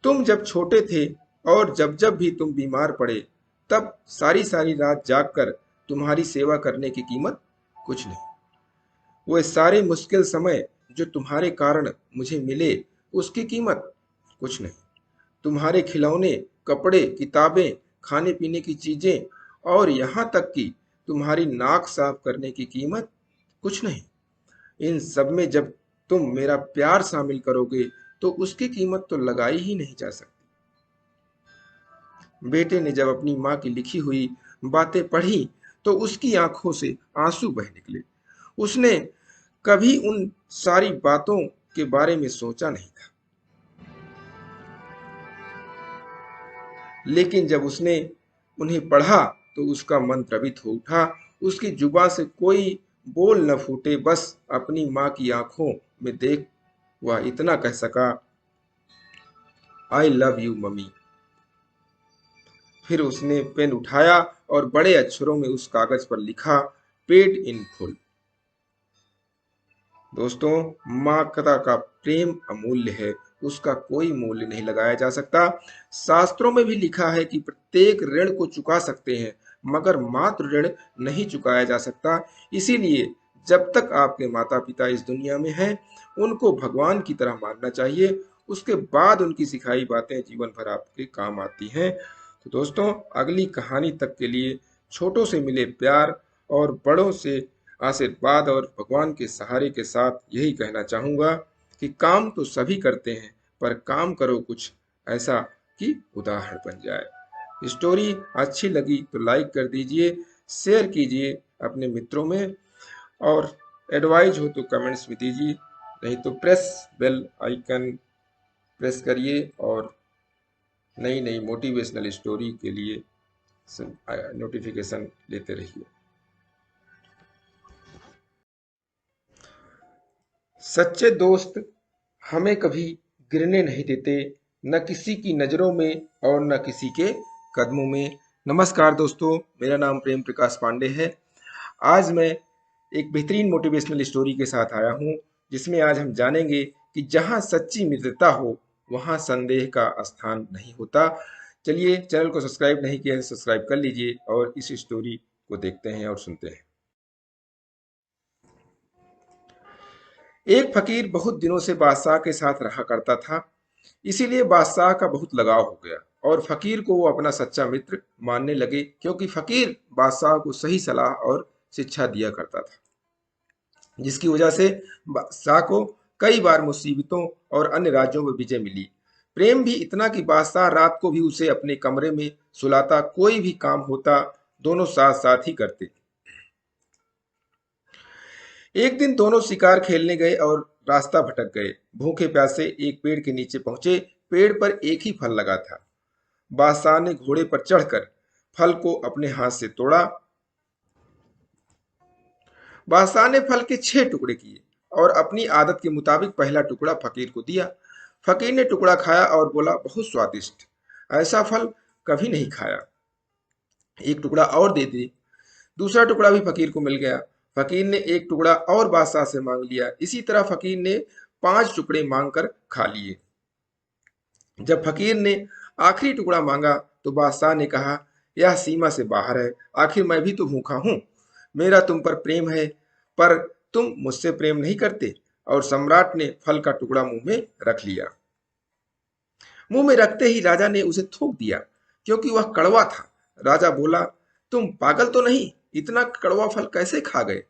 तुम जब छोटे थे और जब जब भी तुम बीमार पड़े, तब सारी सारी रात जागकर तुम्हारी सेवा करने की कीमत कुछ नहीं। वो सारे मुश्किल समय जो तुम्हारे कारण मुझे मिले, उसकी कीमत कुछ नहीं। तुम्हारे खिलौने, कपड़े, किताबें, खाने पीने की चीजें और यहाँ तक कि तुम्हारी नाक साफ करने की कीमत कुछ नहीं। इन सब में जब तुम मेरा प्यार शामिल करोगे तो उसकी कीमत तो लगाई ही नहीं जा सकती। बेटे ने जब अपनी माँ की लिखी हुई बातें पढ़ी तो उसकी आंखों से आंसू बह निकले। उसने कभी उन सारी बातों के बारे में सोचा नहीं था, लेकिन जब उसने उन्हें पढ़ा तो उसका मन द्रवित हो उठा। उसकी जुबान से कोई बोल न फूटे, बस अपनी माँ की आंखों में देख वह इतना कह सका, आई लव यू मम्मी। फिर उसने पेन उठाया और बड़े अक्षरों में उस कागज पर लिखा, पेड इन फुल। दोस्तों, माता का प्रेम अमूल्य है, उसका कोई मूल्य नहीं लगाया जा सकता। शास्त्रों में भी लिखा है कि प्रत्येक ऋण को चुका सकते हैं, मगर मातृ ऋण नहीं चुकाया जा सकता। इसीलिए जब तक आपके माता पिता इस दुनिया में हैं, उनको भगवान की तरह मानना चाहिए। उसके बाद उनकी सिखाई बातें जीवन भर आपके काम आती हैं। तो दोस्तों, अगली कहानी तक के लिए छोटों से मिले प्यार और बड़ों से आशीर्वाद और भगवान के सहारे के साथ यही कहना चाहूँगा कि काम तो सभी करते हैं, पर काम करो कुछ ऐसा कि उदाहरण बन जाए। स्टोरी अच्छी लगी तो लाइक कर दीजिए, शेयर कीजिए अपने मित्रों में, और एडवाइज हो तो कमेंट्स में दीजिए, नहीं तो प्रेस बेल आइकन प्रेस करिए और नई नई मोटिवेशनल स्टोरी के लिए नोटिफिकेशन लेते रहिए। सच्चे दोस्त हमें कभी गिरने नहीं देते, न किसी की नज़रों में और न किसी के कदमों में। नमस्कार दोस्तों, मेरा नाम प्रेम प्रकाश पांडे है। आज मैं एक बेहतरीन मोटिवेशनल स्टोरी के साथ आया हूँ, जिसमें आज हम जानेंगे कि जहाँ सच्ची मित्रता हो वहाँ संदेह का स्थान नहीं होता। चलिए, चैनल को सब्सक्राइब नहीं किया है सब्सक्राइब कर लीजिए और इस स्टोरी को देखते हैं और सुनते हैं। एक फकीर बहुत दिनों से बादशाह के साथ रहा करता था, इसीलिए बादशाह का बहुत लगाव हो गया और फकीर को वो अपना सच्चा मित्र मानने लगे, क्योंकि फकीर बादशाह को सही सलाह और शिक्षा दिया करता था, जिसकी वजह से बादशाह को कई बार मुसीबतों और अन्य राज्यों में विजय मिली। प्रेम भी इतना कि बादशाह रात को भी उसे अपने कमरे में सुलाता, कोई भी काम होता दोनों साथ साथ ही करते। एक दिन दोनों शिकार खेलने गए और रास्ता भटक गए। भूखे प्यासे एक पेड़ के नीचे पहुंचे। पेड़ पर एक ही फल लगा था। बादशाह ने घोड़े पर चढ़कर फल को अपने हाथ से तोड़ा। बादशाह ने फल के 6 टुकड़े किए और अपनी आदत के मुताबिक पहला टुकड़ा फकीर को दिया। फकीर ने टुकड़ा खाया और बोला, बहुत स्वादिष्ट, ऐसा फल कभी नहीं खाया। एक टुकड़ा और दे दे। दूसरा टुकड़ा भी फकीर को मिल गया। फकीर ने एक टुकड़ा और बादशाह से मांग लिया। इसी तरह फकीर ने 5 टुकड़े मांगकर खा लिए। जब फकीर ने आखिरी टुकड़ा मांगा तो बादशाह ने कहा, यह सीमा से बाहर है, आखिर मैं भी तो भूखा हूं। मेरा तुम पर प्रेम है, पर तुम मुझसे प्रेम नहीं करते। और सम्राट ने फल का टुकड़ा मुंह में रख लिया। मुंह में रखते ही राजा ने उसे थूक दिया, क्योंकि वह कड़वा था। राजा बोला, तुम पागल तो नहीं, इतना कड़वा फल कैसे खा गए?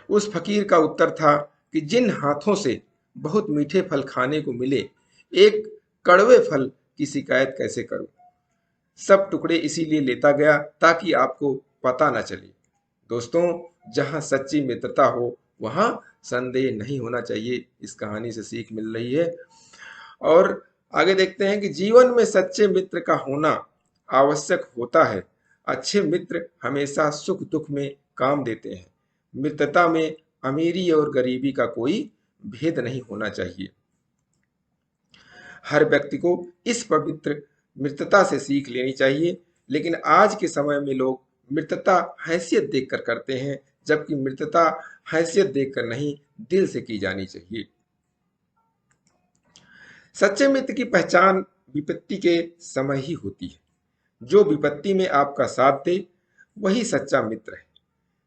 उस फकीर का उत्तर था कि जिन हाथों से बहुत मीठे फल खाने को मिले, एक कड़वे फल की शिकायत कैसे करूं? सब टुकड़े इसीलिए लेता गया ताकि आपको पता न चले। दोस्तों, जहां सच्ची मित्रता हो वहां संदेह नहीं होना चाहिए। इस कहानी से सीख मिल रही है। और आगे देखते हैं कि जीवन में सच्चे मित्र का होना आवश्यक होता है। अच्छे मित्र हमेशा सुख दुख में काम देते हैं। मित्रता में अमीरी और गरीबी का कोई भेद नहीं होना चाहिए। हर व्यक्ति को इस पवित्र मित्रता से सीख लेनी चाहिए। लेकिन आज के समय में लोग मित्रता हैसियत देखकर करते हैं, जबकि मित्रता हैसियत देखकर नहीं, दिल से की जानी चाहिए। सच्चे मित्र की पहचान विपत्ति के समय ही होती है। जो विपत्ति में आपका साथ दे वही सच्चा मित्र है।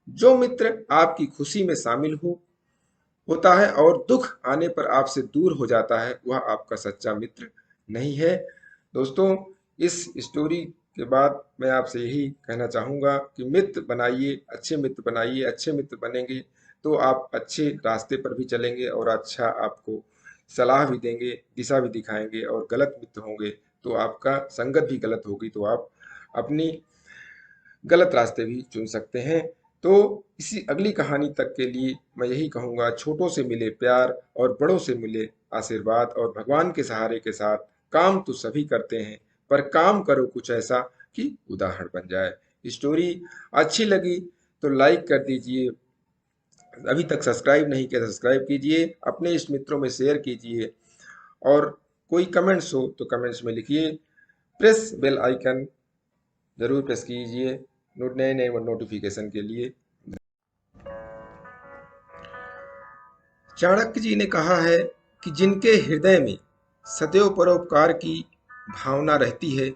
जो मित्र आपकी खुशी में शामिल हो होता है और दुख आने पर आपसे दूर हो जाता है, वह आपका सच्चा मित्र नहीं है। दोस्तों, इस स्टोरी के बाद मैं आपसे यही कहना चाहूँगा कि मित्र बनाइए, अच्छे मित्र बनाइए। अच्छे मित्र बनेंगे तो आप अच्छे रास्ते पर भी चलेंगे और अच्छा आपको सलाह भी देंगे, दिशा भी दिखाएंगे। और गलत मित्र होंगे तो आपका संगत भी गलत होगी तो आप अपनी गलत रास्ते भी चुन सकते हैं। तो इसी अगली कहानी तक के लिए मैं यही कहूँगा, छोटों से मिले प्यार और बड़ों से मिले आशीर्वाद, और भगवान के सहारे के साथ काम तो सभी करते हैं, पर काम करो कुछ ऐसा कि उदाहरण बन जाए। स्टोरी अच्छी लगी तो लाइक कर दीजिए, अभी तक सब्सक्राइब नहीं किया सब्सक्राइब कीजिए, अपने इष्ट मित्रों में शेयर कीजिए, और कोई कमेंट्स हो तो कमेंट्स में लिखिए। प्रेस बेल आइकन जरूर प्रेस कीजिए नए नए नोटिफिकेशन के लिए। चाणक्य जी ने कहा है कि जिनके हृदय में सदैव परोपकार की भावना रहती है,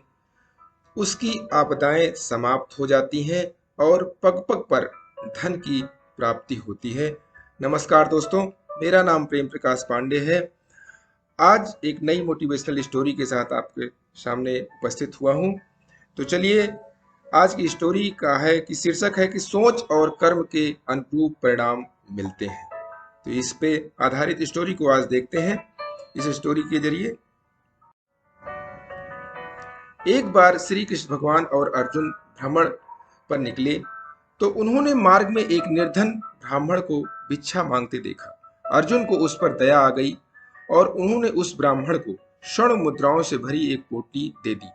उसकी आपदाएं समाप्त हो जाती हैं और पग पग पर धन की प्राप्ति होती है। नमस्कार दोस्तों, मेरा नाम प्रेम प्रकाश पांडे है। आज एक नई मोटिवेशनल स्टोरी के साथ आपके सामने उपस्थित हुआ हूं। तो चलिए, आज की स्टोरी का है कि शीर्षक है कि सोच और कर्म के अनुरूप परिणाम मिलते हैं। तो इस पे आधारित स्टोरी को आज देखते हैं। इस स्टोरी के जरिए एक बार श्री कृष्ण भगवान और अर्जुन भ्रमण पर निकले तो उन्होंने मार्ग में एक निर्धन ब्राह्मण को भिक्षा मांगते देखा। अर्जुन को उस पर दया आ गई और उन्होंने उस ब्राह्मण को स्वर्ण मुद्राओं से भरी एक पोटली दे दी,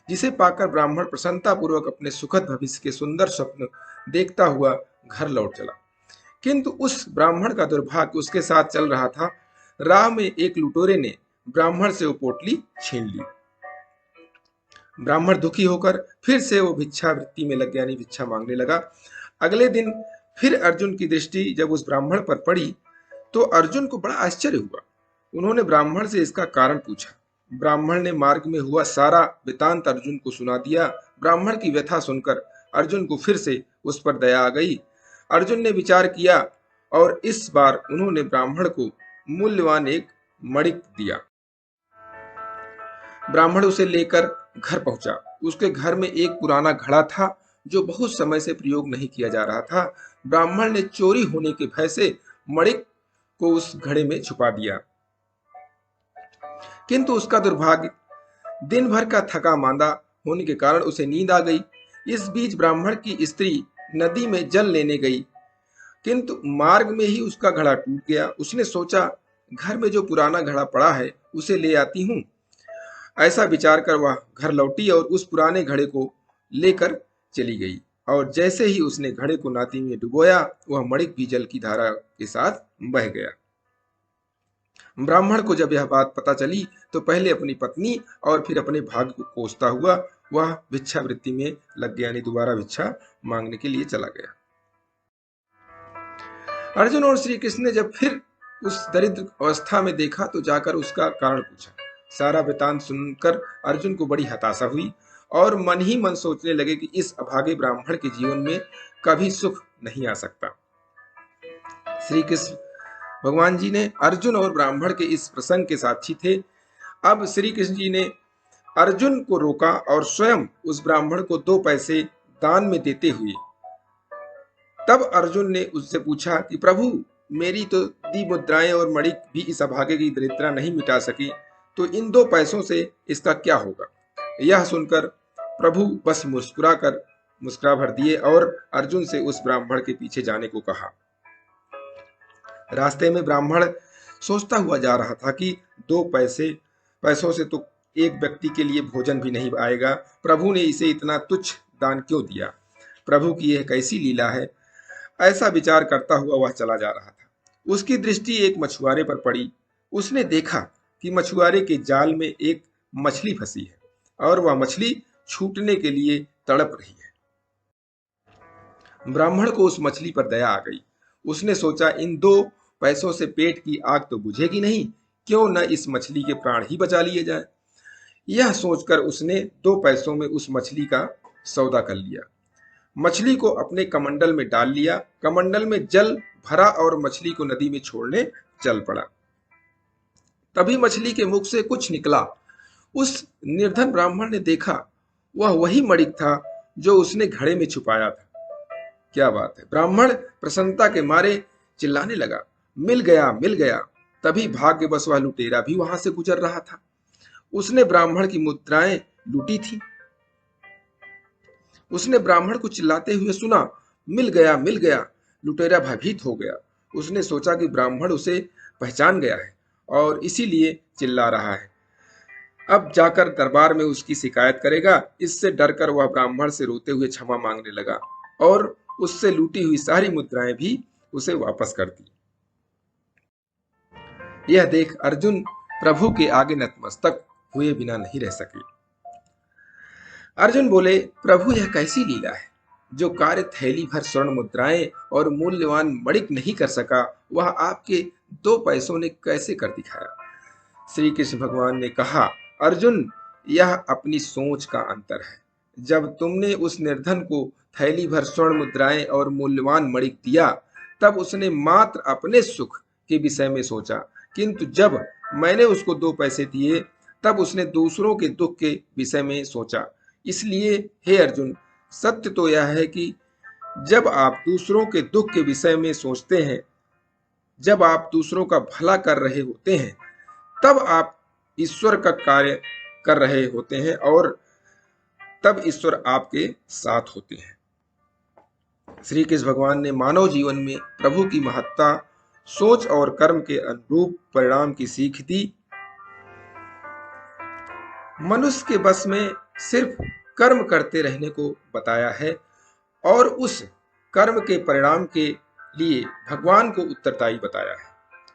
जिसे पाकर ब्राह्मण प्रसन्नता पूर्वक अपने सुखद भविष्य के सुंदर स्वप्न देखता हुआ घर लौट चला। किंतु उस ब्राह्मण का दुर्भाग्य उसके साथ चल रहा था। राह में एक लुटेरे ने ब्राह्मण से वो पोटली छीन ली। ब्राह्मण दुखी होकर फिर से वो भिक्षावृत्ति में लग गया, यानी भिक्षा मांगने लगा। अगले दिन फिर अर्जुन की दृष्टि जब उस ब्राह्मण पर पड़ी तो अर्जुन को बड़ा आश्चर्य हुआ। उन्होंने ब्राह्मण से इसका कारण पूछा। ब्राह्मण ने मार्ग में हुआ सारा वृतांत अर्जुन को सुना दिया। ब्राह्मण की व्यथा सुनकर अर्जुन को फिर से उस पर दया आ गई। अर्जुन ने विचार किया और इस बार उन्होंने ब्राह्मण को मूल्यवान एक मणिक दिया। ब्राह्मण उसे लेकर घर पहुंचा। उसके घर में एक पुराना घड़ा था जो बहुत समय से प्रयोग नहीं किया जा रहा था। ब्राह्मण ने चोरी होने के भय से मणिक को उस घड़े में छुपा दिया, किंतु उसका दुर्भाग्य दिन भर का थका मांदा होने के कारण उसे नींद आ गई। इस बीच ब्राह्मण की स्त्री नदी में जल लेने गई, किंतु मार्ग में ही उसका घड़ा टूट गया। उसने सोचा, घर में जो पुराना घड़ा पड़ा है उसे ले आती हूँ। ऐसा विचार कर वह घर लौटी और उस पुराने घड़े को लेकर चली गई, और जैसे ही उसने घड़े को नादी में डुबोया, वह मणिक भी जल की धारा के साथ बह गया। ब्राह्मण को जब यह बात पता चली तो पहले अपनी पत्नी और फिर अपने भाग्य को कोसता हुआ वह भिक्षावृत्ति में लग गया, यानी दोबारा भिक्षा मांगने के लिए चला गया। अर्जुन और श्री कृष्ण ने जब फिर उस दरिद्र अवस्था में देखा तो जाकर उसका कारण पूछा। सारा वृतांत सुनकर अर्जुन को बड़ी हताशा हुई और मन ही मन सोचने लगे कि इस अभागे ब्राह्मण के जीवन में कभी सुख नहीं आ सकता। श्री कृष्ण भगवान जी ने अर्जुन और ब्राह्मण के इस प्रसंग के साक्षी थे। अब श्री कृष्ण जी ने अर्जुन को रोका और स्वयं उस ब्राह्मण को 2 पैसे दान में देते हुए, तब अर्जुन ने उससे पूछा कि प्रभु, मेरी तो दी मुद्राएं और मणिक भी इस अभागे की दरिद्रता नहीं मिटा सकी, तो इन 2 पैसों से इसका क्या होगा। यह सुनकर प्रभु बस मुस्कुरा भर दिए और अर्जुन से उस ब्राह्मण के पीछे जाने को कहा। रास्ते में ब्राह्मण सोचता हुआ जा रहा था कि 2 पैसों से तो एक व्यक्ति के लिए भोजन भी नहीं आएगा। प्रभु ने इसे इतना तुच्छ दान क्यों दिया। प्रभु की यह कैसी लीला है। ऐसा विचार करता हुआ वह चला जा रहा था। उसकी दृष्टि एक मछुआरे पर पड़ी। उसने देखा कि मछुआरे के जाल में एक मछली फंसी है और वह मछली छूटने के लिए तड़प रही है। ब्राह्मण को उस मछली पर दया आ गई। उसने सोचा, इन 2 पैसों से पेट की आग तो बुझेगी नहीं, क्यों न इस मछली के प्राण ही बचा लिए जाए। यह सोचकर उसने 2 पैसों में उस मछली का सौदा कर लिया। मछली को अपने कमंडल में डाल लिया। कमंडल में जल भरा और मछली को नदी में छोड़ने चल पड़ा। तभी मछली के मुख से कुछ निकला। उस निर्धन ब्राह्मण ने देखा, वह वही मणिक था जो उसने घड़े में छुपाया था। क्या बात है! ब्राह्मण प्रसन्नता के मारे चिल्लाने लगा, मिल गया, मिल गया। तभी भाग्यवश वह लुटेरा भी वहां से गुजर रहा था। उसने ब्राह्मण की मुद्राएं लूटी थी। उसने ब्राह्मण को चिल्लाते हुए सुना, मिल गया, मिल गया। लुटेरा भयभीत हो गया। उसने सोचा कि ब्राह्मण उसे पहचान गया है और इसीलिए चिल्ला रहा है। अब जाकर दरबार में उसकी शिकायत करेगा। इससे डरकर वह ब्राह्मण से रोते हुए क्षमा मांगने लगा और उससे लूटी हुई सारी मुद्राएं भी उसे वापस कर दी। यह देख अर्जुन प्रभु के आगे नतमस्तक हुए बिना नहीं रह सके। अर्जुन बोले, प्रभु यह कैसी लीला है? जो कार्य थैली भर स्वर्ण मुद्राएं और मूल्यवान मणिक नहीं कर सका, वह आपके 2 पैसों ने कैसे कर दिखाया? श्री कृष्ण भगवान ने कहा, अर्जुन, यह अपनी सोच का अंतर है। जब तुमने उस निर्धन को थैली भर स्वर्ण मुद्राएं और मूल्यवान मणिक दिया, तब उसने मात्र अपने सुख के विषय में सोचा, किंतु जब मैंने उसको 2 पैसे दिए, तब उसने दूसरों के दुख के विषय में सोचा। इसलिए हे अर्जुन, सत्य तो यह है कि जब आप दूसरों के दुख के विषय में सोचते हैं, जब आप दूसरों का भला कर रहे होते हैं, तब आप ईश्वर का कार्य कर रहे होते हैं और तब ईश्वर आपके साथ होते हैं। श्री कृष्ण भगवान ने मानव जीवन में प्रभु की महत्ता, सोच और कर्म के अनुरूप परिणाम की सीख दी। मनुष्य के बस में सिर्फ कर्म करते रहने को बताया है और उस कर्म के परिणाम के लिए भगवान को उत्तरदायी बताया है।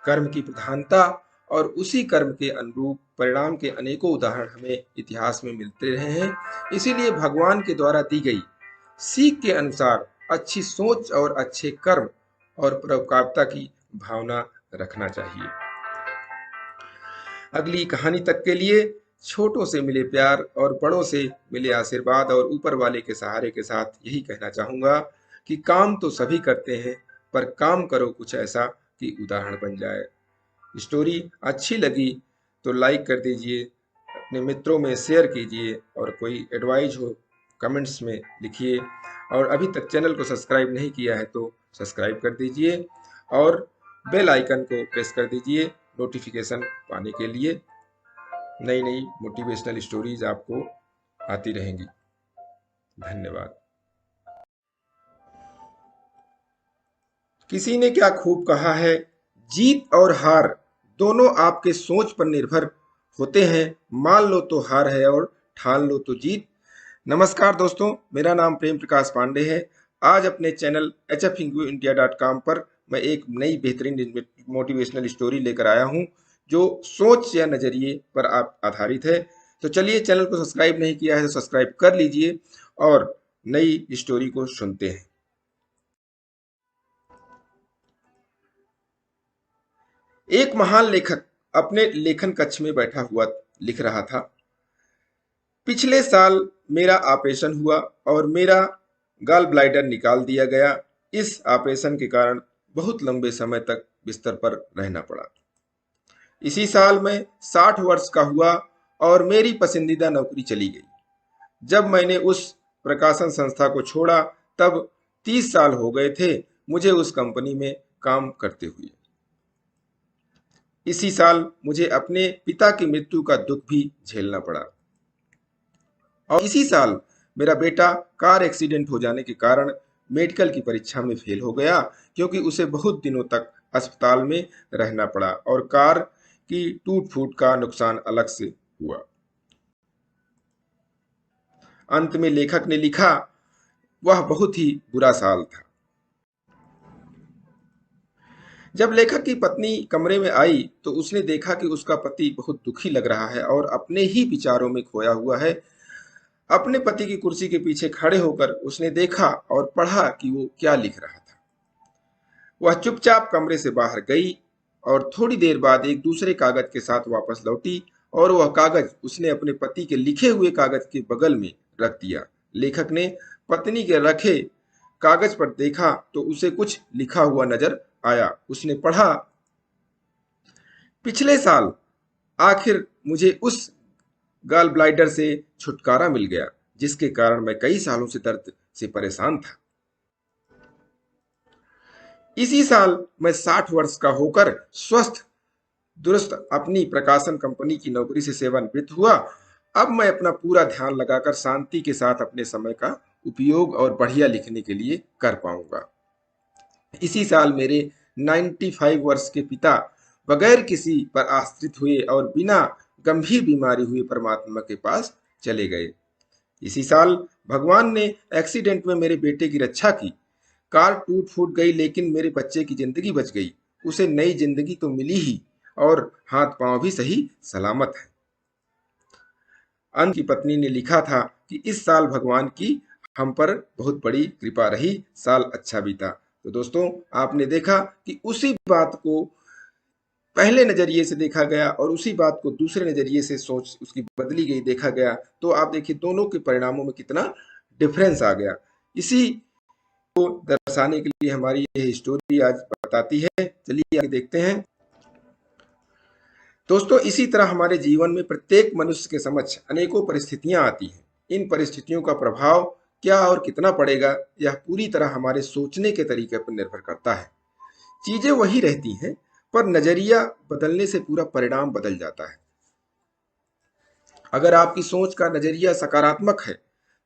कर्म की प्रधानता और उसी कर्म के अनुरूप परिणाम के अनेकों उदाहरण हमें इतिहास में मिलते रहे हैं। इसीलिए भगवान के द्वारा दी गई सीख के अनुसार अच्छी सोच और अच्छे कर्म और परोपकारिता की भावना रखना चाहिए। अगली कहानी तक के लिए छोटों से मिले प्यार और बड़ों से मिले आशीर्वाद और ऊपर वाले के सहारे के साथ यही कहना चाहूंगा कि काम तो सभी करते हैं, पर काम करो कुछ ऐसा कि उदाहरण बन जाए। स्टोरी अच्छी लगी तो लाइक कर दीजिए, अपने मित्रों में शेयर कीजिए और कोई एडवाइस हो कमेंट्स में लिखिए। और अभी तक चैनल को सब्सक्राइब नहीं किया है तो सब्सक्राइब कर दीजिए और बेल आइकन को प्रेस कर दीजिए नोटिफिकेशन पाने के लिए। नई नई मोटिवेशनल स्टोरीज आपको आती रहेंगी। धन्यवाद। किसी ने क्या खूब कहा है, जीत और हार दोनों आपके सोच पर निर्भर होते हैं। मान लो तो हार है और ठान लो तो जीत। नमस्कार दोस्तों, मेरा नाम प्रेम प्रकाश पांडे है। आज अपने चैनल hfinguindia.com पर मैं एक नई बेहतरीन मोटिवेशनल स्टोरी लेकर आया हूं जो सोच या नजरिए पर आप आधारित है। तो चलिए, चैनल को सब्सक्राइब नहीं किया है तो सब्सक्राइब कर लीजिए और नई स्टोरी को सुनते हैं। एक महान लेखक अपने लेखन कक्ष में बैठा हुआ लिख रहा था, पिछले साल मेरा ऑपरेशन हुआ और मेरा गॉल ब्लैडर निकाल दिया गया। इस ऑपरेशन के कारण बहुत लंबे समय तक बिस्तर पर रहना पड़ा। इसी साल मैं 60 वर्ष का हुआ और मेरी पसंदीदा नौकरी चली गई। जब मैंने उस प्रकाशन संस्था को छोड़ा तब 30 साल हो गए थे मुझे उस कंपनी में काम करते हुए। इसी साल मुझे अपने पिता की मृत्यु का दुख भी झेलना पड़ा और इसी साल मेरा बेटा कार एक्सीडेंट हो जाने के कारण मेडिकल की परीक्षा में फेल हो गया, क्योंकि उसे बहुत दिनों तक अस्पताल में रहना पड़ा और कार की टूट फूट का नुकसान अलग से हुआ। अंत में लेखक ने लिखा, वह बहुत ही बुरा साल था। जब लेखक की पत्नी कमरे में आई तो उसने देखा कि उसका पति बहुत दुखी लग रहा है और अपने ही विचारों में खोया हुआ है। अपने पति की कुर्सी के पीछे खड़े होकर उसने देखा और पढ़ा कि वो क्या लिख रहा था। वह चुपचाप कमरे से बाहर गई और थोड़ी देर बाद एक दूसरे कागज के साथ वापस लौटी और वह कागज उसने अपने पति के लिखे हुए कागज के बगल में रख दिया। लेखक ने पत्नी के रखे कागज पर देखा तो उसे कुछ लिखा हुआ नजर आया। उसने पढ़ा, पिछले साल आखिर मुझे उस गाल ब्लाइडर से छुटकारा मिल गया जिसके कारण मैं कई सालों से दर्द से परेशान था। इसी साल मैं 60 वर्ष का होकर स्वस्थ दुरुस्त अपनी प्रकाशन कंपनी की नौकरी से सेवानिवृत्त हुआ। अब मैं अपना पूरा ध्यान लगाकर शांति के साथ अपने समय का उपयोग और बढ़िया लिखने के लिए कर पाऊंगा। इसी साल मेरे 95 वर्ष के पिता बगैर किसी पर आश्रित हुए और बिना गंभीर बीमारी हुए परमात्मा के पास चले गए। इसी साल भगवान ने एक्सीडेंट में मेरे बेटे की रक्षा की। कार टूट फूट गई लेकिन मेरे बच्चे की जिंदगी बच गई। उसे नई जिंदगी तो मिली ही और हाथ पांव भी सही सलामत है। अंत की पत्नी ने लिखा था कि इस साल भगवान की हम पर बहुत बड़ी कृपा रही, साल अच्छा बीता। तो दोस्तों, आपने देखा कि उसी बात को पहले नजरिए से देखा गया और उसी बात को दूसरे नजरिए से सोच उसकी बदली गई देखा गया। तो आप देखिए दोनों के परिणामों में कितना डिफरेंस आ गया। इसी को दर्शाने के लिए हमारी ये स्टोरी आज बताती है। चलिए आगे देखते हैं। दोस्तों, इसी तरह हमारे जीवन में प्रत्येक मनुष्य के समक्ष अनेकों परिस्थितियां आती हैं। इन परिस्थितियों का प्रभाव क्या और कितना पड़ेगा, यह पूरी तरह हमारे सोचने के तरीके पर निर्भर करता है। चीजें वही रहती हैं, पर नजरिया बदलने से पूरा परिणाम बदल जाता है। अगर आपकी सोच का नजरिया सकारात्मक है,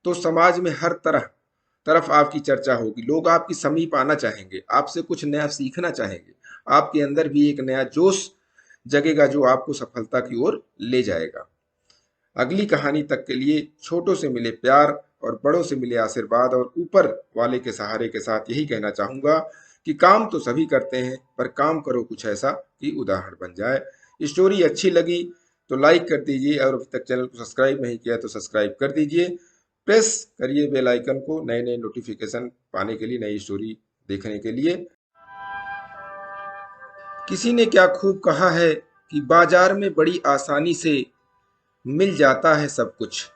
तो समाज में हर तरफ आपकी चर्चा होगी। लोग आपकी समीप आना चाहेंगे, आपसे कुछ नया सीखना चाहेंगे। आपके अंदर भी एक नया जोश जगेगा जो आपको सफलता की ओर ले जाएगा। अगली कहानी तक के लिए छोटों से मिले प्यार और बड़ों से मिले आशीर्वाद और ऊपर वाले के सहारे के साथ यही कहना चाहूंगा कि काम तो सभी करते हैं, पर काम करो कुछ ऐसा कि उदाहरण बन जाए। स्टोरी अच्छी लगी तो लाइक कर दीजिए और अभी तक चैनल को सब्सक्राइब नहीं किया तो सब्सक्राइब कर दीजिए। प्रेस करिए बेल आइकन को नए नए नोटिफिकेशन पाने के लिए, नई स्टोरी देखने के लिए। किसी ने क्या खूब कहा है कि बाजार में बड़ी आसानी से मिल जाता है सब कुछ,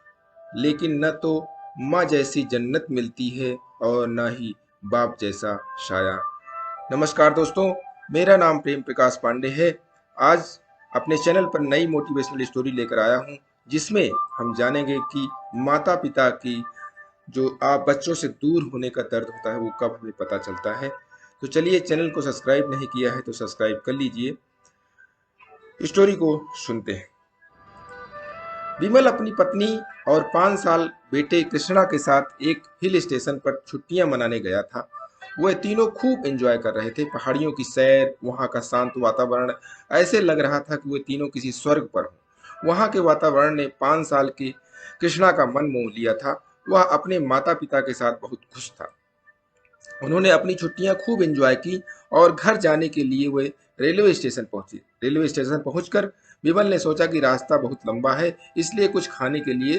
लेकिन न तो माँ जैसी जन्नत मिलती है और न ही बाप जैसा साया। नमस्कार दोस्तों, मेरा नाम प्रेम प्रकाश पांडे है। आज अपने चैनल पर नई मोटिवेशनल स्टोरी लेकर आया हूँ, जिसमें हम जानेंगे कि माता पिता की जो आप बच्चों से दूर होने का दर्द होता है वो कब हमें पता चलता है। तो चलिए, चैनल को सब्सक्राइब नहीं किया है तो सब्सक्राइब कर लीजिए। स्टोरी को सुनते हैं। विमल अपनी पत्नी और 5 साल बेटे कृष्णा के साथ एक हिल स्टेशन पर छुट्टियां मनाने गया था। वह तीनों खूब एंजॉय कर रहे थे। पहाड़ियों की सैर, वहां का शांत वातावरण, ऐसे लग रहा था कि वे तीनों किसी स्वर्ग पर हों। वहां के वातावरण ने 5 साल के कृष्णा का मन मोह लिया था। वह अपने माता पिता के साथ बहुत खुश था। उन्होंने अपनी छुट्टियां खूब एंजॉय की और घर जाने के लिए वे रेलवे स्टेशन पहुंचे। रेलवे स्टेशन पहुंचकर विमल ने सोचा कि रास्ता बहुत लंबा है, इसलिए कुछ खाने के लिए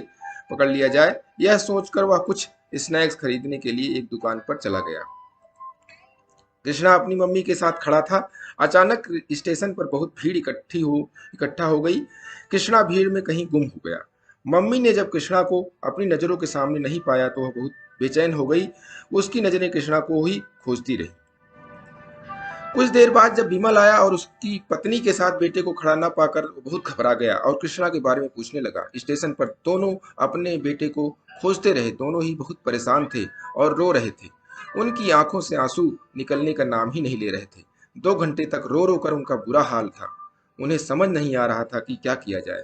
पकड़ लिया जाए। यह सोचकर वह कुछ स्नैक्स खरीदने के लिए एक दुकान पर चला गया। कृष्णा अपनी मम्मी के साथ खड़ा था। अचानक स्टेशन पर बहुत भीड़ इकट्ठा हो गई। कृष्णा भीड़ में कहीं गुम हो गया। मम्मी ने जब कृष्णा को अपनी नजरों के सामने नहीं पाया तो वह बहुत बेचैन हो गई। उसकी नजरें कृष्णा को ही खोजती रही। कुछ देर बाद जब विमल आया और उसकी पत्नी के साथ बेटे को खड़ा न पाकर बहुत घबरा गया और कृष्णा के बारे में पूछने लगा। स्टेशन पर दोनों अपने बेटे को खोजते रहे। दोनों ही बहुत परेशान थे और रो रहे थे। उनकी आंखों से आंसू निकलने का नाम ही नहीं ले रहे थे। 2 घंटे तक रो रो कर उनका बुरा हाल था। उन्हें समझ नहीं आ रहा था कि क्या किया जाए।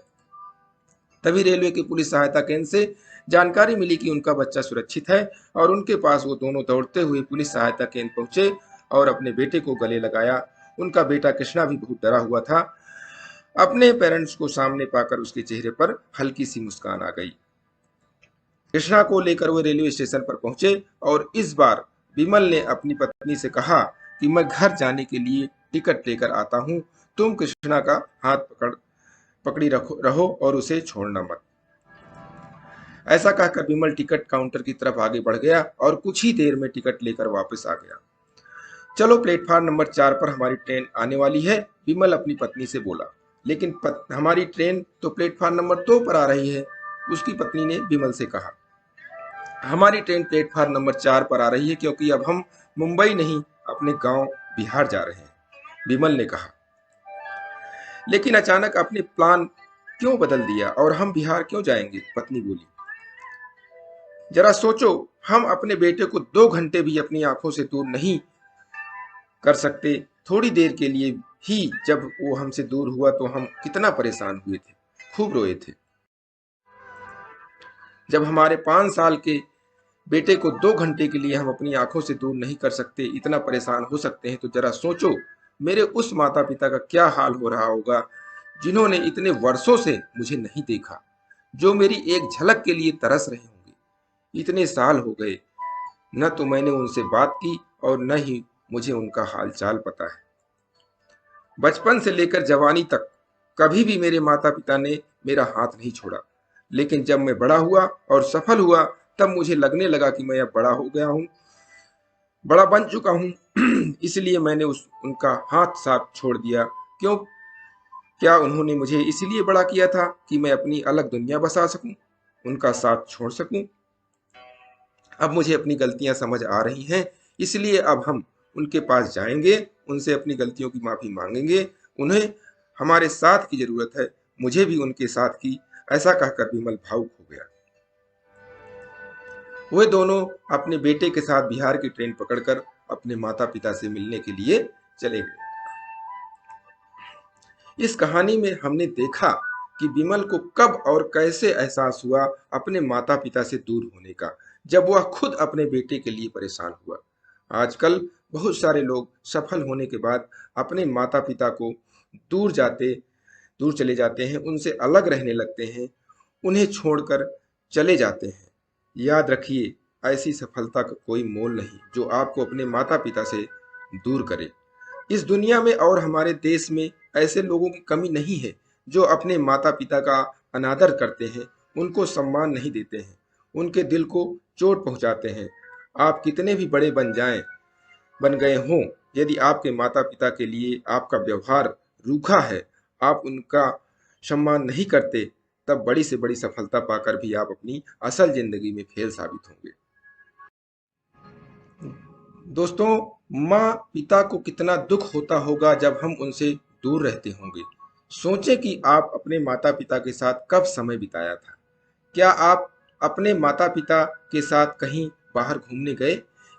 तभी रेलवे के पुलिस सहायता केंद्र से जानकारी मिली कि उनका बच्चा सुरक्षित है और उनके पास वो दोनों दौड़ते हुए पुलिस सहायता केंद्र पहुंचे और अपने बेटे को गले लगाया। उनका बेटा कृष्णा भी बहुत डरा हुआ था। अपने पेरेंट्स को सामने पाकर उसके चेहरे पर हल्की सी मुस्कान आ गई। कृष्णा को लेकर वे रेलवे स्टेशन पर पहुंचे और इस बार विमल ने अपनी पत्नी से कहा कि मैं घर जाने के लिए टिकट लेकर आता हूं, तुम कृष्णा का हाथ पकड़ी रहो और उसे छोड़ना मत। ऐसा कहकर विमल टिकट काउंटर की तरफ आगे बढ़ गया और कुछ ही देर में टिकट लेकर वापस आ गया। चलो, प्लेटफार्म नंबर 4 पर हमारी ट्रेन आने वाली है, विमल अपनी पत्नी से बोला। लेकिन हमारी ट्रेन तो प्लेटफार्म नंबर 2 पर आ रही है, उसकी पत्नी ने विमल से कहा। हमारी ट्रेन प्लेटफार्म नंबर 4 पर आ रही है, क्योंकि अब हम मुंबई नहीं, अपने गांव बिहार जा रहे हैं, विमल ने कहा। लेकिन अचानक अपने प्लान क्यों बदल दिया और हम बिहार क्यों जाएंगे? पत्नी बोली। जरा सोचो, हम अपने बेटे को 2 घंटे भी अपनी आंखों से दूर नहीं कर सकते। थोड़ी देर के लिए ही जब वो हमसे दूर हुआ तो हम कितना परेशान हुए थे, खूब रोए थे। जब हमारे 5 साल के बेटे को 2 घंटे के लिए हम अपनी आंखों से दूर नहीं कर सकते, इतना परेशान हो सकते हैं, तो जरा सोचो मेरे उस माता पिता का क्या हाल हो रहा होगा जिन्होंने इतने वर्षों से मुझे नहीं देखा, जो मेरी एक झलक के लिए तरस रहे होंगे। इतने साल हो गए, न तो मैंने उनसे बात की और न ही मुझे उनका हाल चाल पता है। बचपन से लेकर जवानी तक कभी भी मेरे माता पिता ने मेरा हाथ नहीं छोड़ा, लेकिन जब मैं बड़ा हुआ और सफल हुआ, तब मुझे लगने लगा कि मैं अब बड़ा हो गया हूँ, बड़ा बन चुका हूँ। इसलिए मैंने उनका हाथ साथ छोड़ दिया। क्यों? क्या उन्होंने मुझे इसलिए बड़ा किया था कि मैं अपनी अलग दुनिया बसा सकूं, उनका साथ छोड़ सकूं? अब मुझे अपनी गलतियां समझ आ रही हैं, इसलिए अब हम उनके पास जाएंगे, उनसे अपनी गलतियों की माफी मांगेंगे। उन्हें हमारे साथ की जरूरत है, मुझे भी उनके साथ की। ऐसा कहकर विमल भावुक हो गया। वे दोनों अपने बेटे के साथ बिहार की ट्रेन पकड़कर अपने माता पिता से मिलने के लिए चले गए। इस कहानी में हमने देखा कि विमल को कब और कैसे एहसास हुआ अपने माता पिता से दूर होने का, जब वह खुद अपने बेटे के लिए परेशान हुआ। आजकल बहुत सारे लोग सफल होने के बाद अपने माता पिता को दूर जाते दूर चले जाते हैं, उनसे अलग रहने लगते हैं, उन्हें छोड़कर चले जाते हैं। याद रखिए, ऐसी सफलता का कोई मोल नहीं जो आपको अपने माता पिता से दूर करे। इस दुनिया में और हमारे देश में ऐसे लोगों की कमी नहीं है जो अपने माता पिता का अनादर करते हैं, उनको सम्मान नहीं देते हैं, उनके दिल को चोट पहुंचाते हैं। आप कितने भी बड़े बन गए हों, यदि आपके माता पिता के लिए आपका व्यवहार रूखा है, आप उनका सम्मान नहीं करते, तब बड़ी से बड़ी सफलता पाकर भी आप अपनी असल जिंदगी में फेल साबित होंगे। दोस्तों, माँ पिता को कितना दुख होता होगा जब हम उनसे दूर रहते होंगे। सोचें कि आप अपने माता पिता के साथ कब समय बिताया था। क्या आप अपने माता पिता के साथ कहीं बाहर घूमने गए?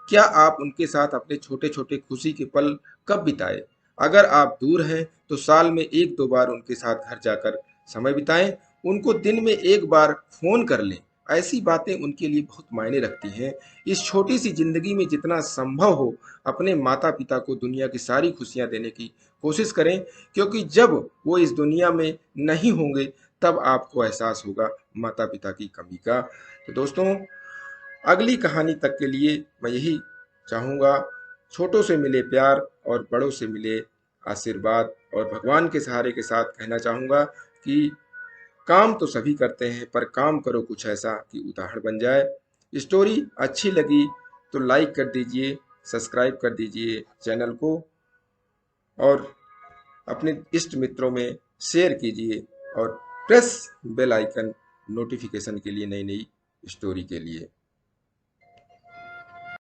क्या आप उनके साथ अपने छोटे छोटे खुशी के पल कब बिताए? अगर आप दूर हैं तो साल में 1-2 बार उनके साथ घर जाकर समय बिताएं, उनको दिन में 1 बार फोन कर लें। ऐसी बातें उनके लिए बहुत मायने रखती हैं। इस छोटी सी जिंदगी में जितना संभव हो अपने माता पिता को दुनिया की सारी खुशियां देने की कोशिश करें, क्योंकि जब वो इस दुनिया में नहीं होंगे तब आपको एहसास होगा माता पिता की कमी का। तो दोस्तों, अगली कहानी तक के लिए मैं यही चाहूँगा, छोटों से मिले प्यार और बड़ों से मिले आशीर्वाद, और भगवान के सहारे के साथ कहना चाहूँगा कि काम तो सभी करते हैं, पर काम करो कुछ ऐसा कि उदाहरण बन जाए। स्टोरी अच्छी लगी तो लाइक कर दीजिए, सब्सक्राइब कर दीजिए चैनल को, और अपने इष्ट मित्रों में शेयर कीजिए, और प्रेस बेल आइकन नोटिफिकेशन के लिए, नई नई स्टोरी के लिए।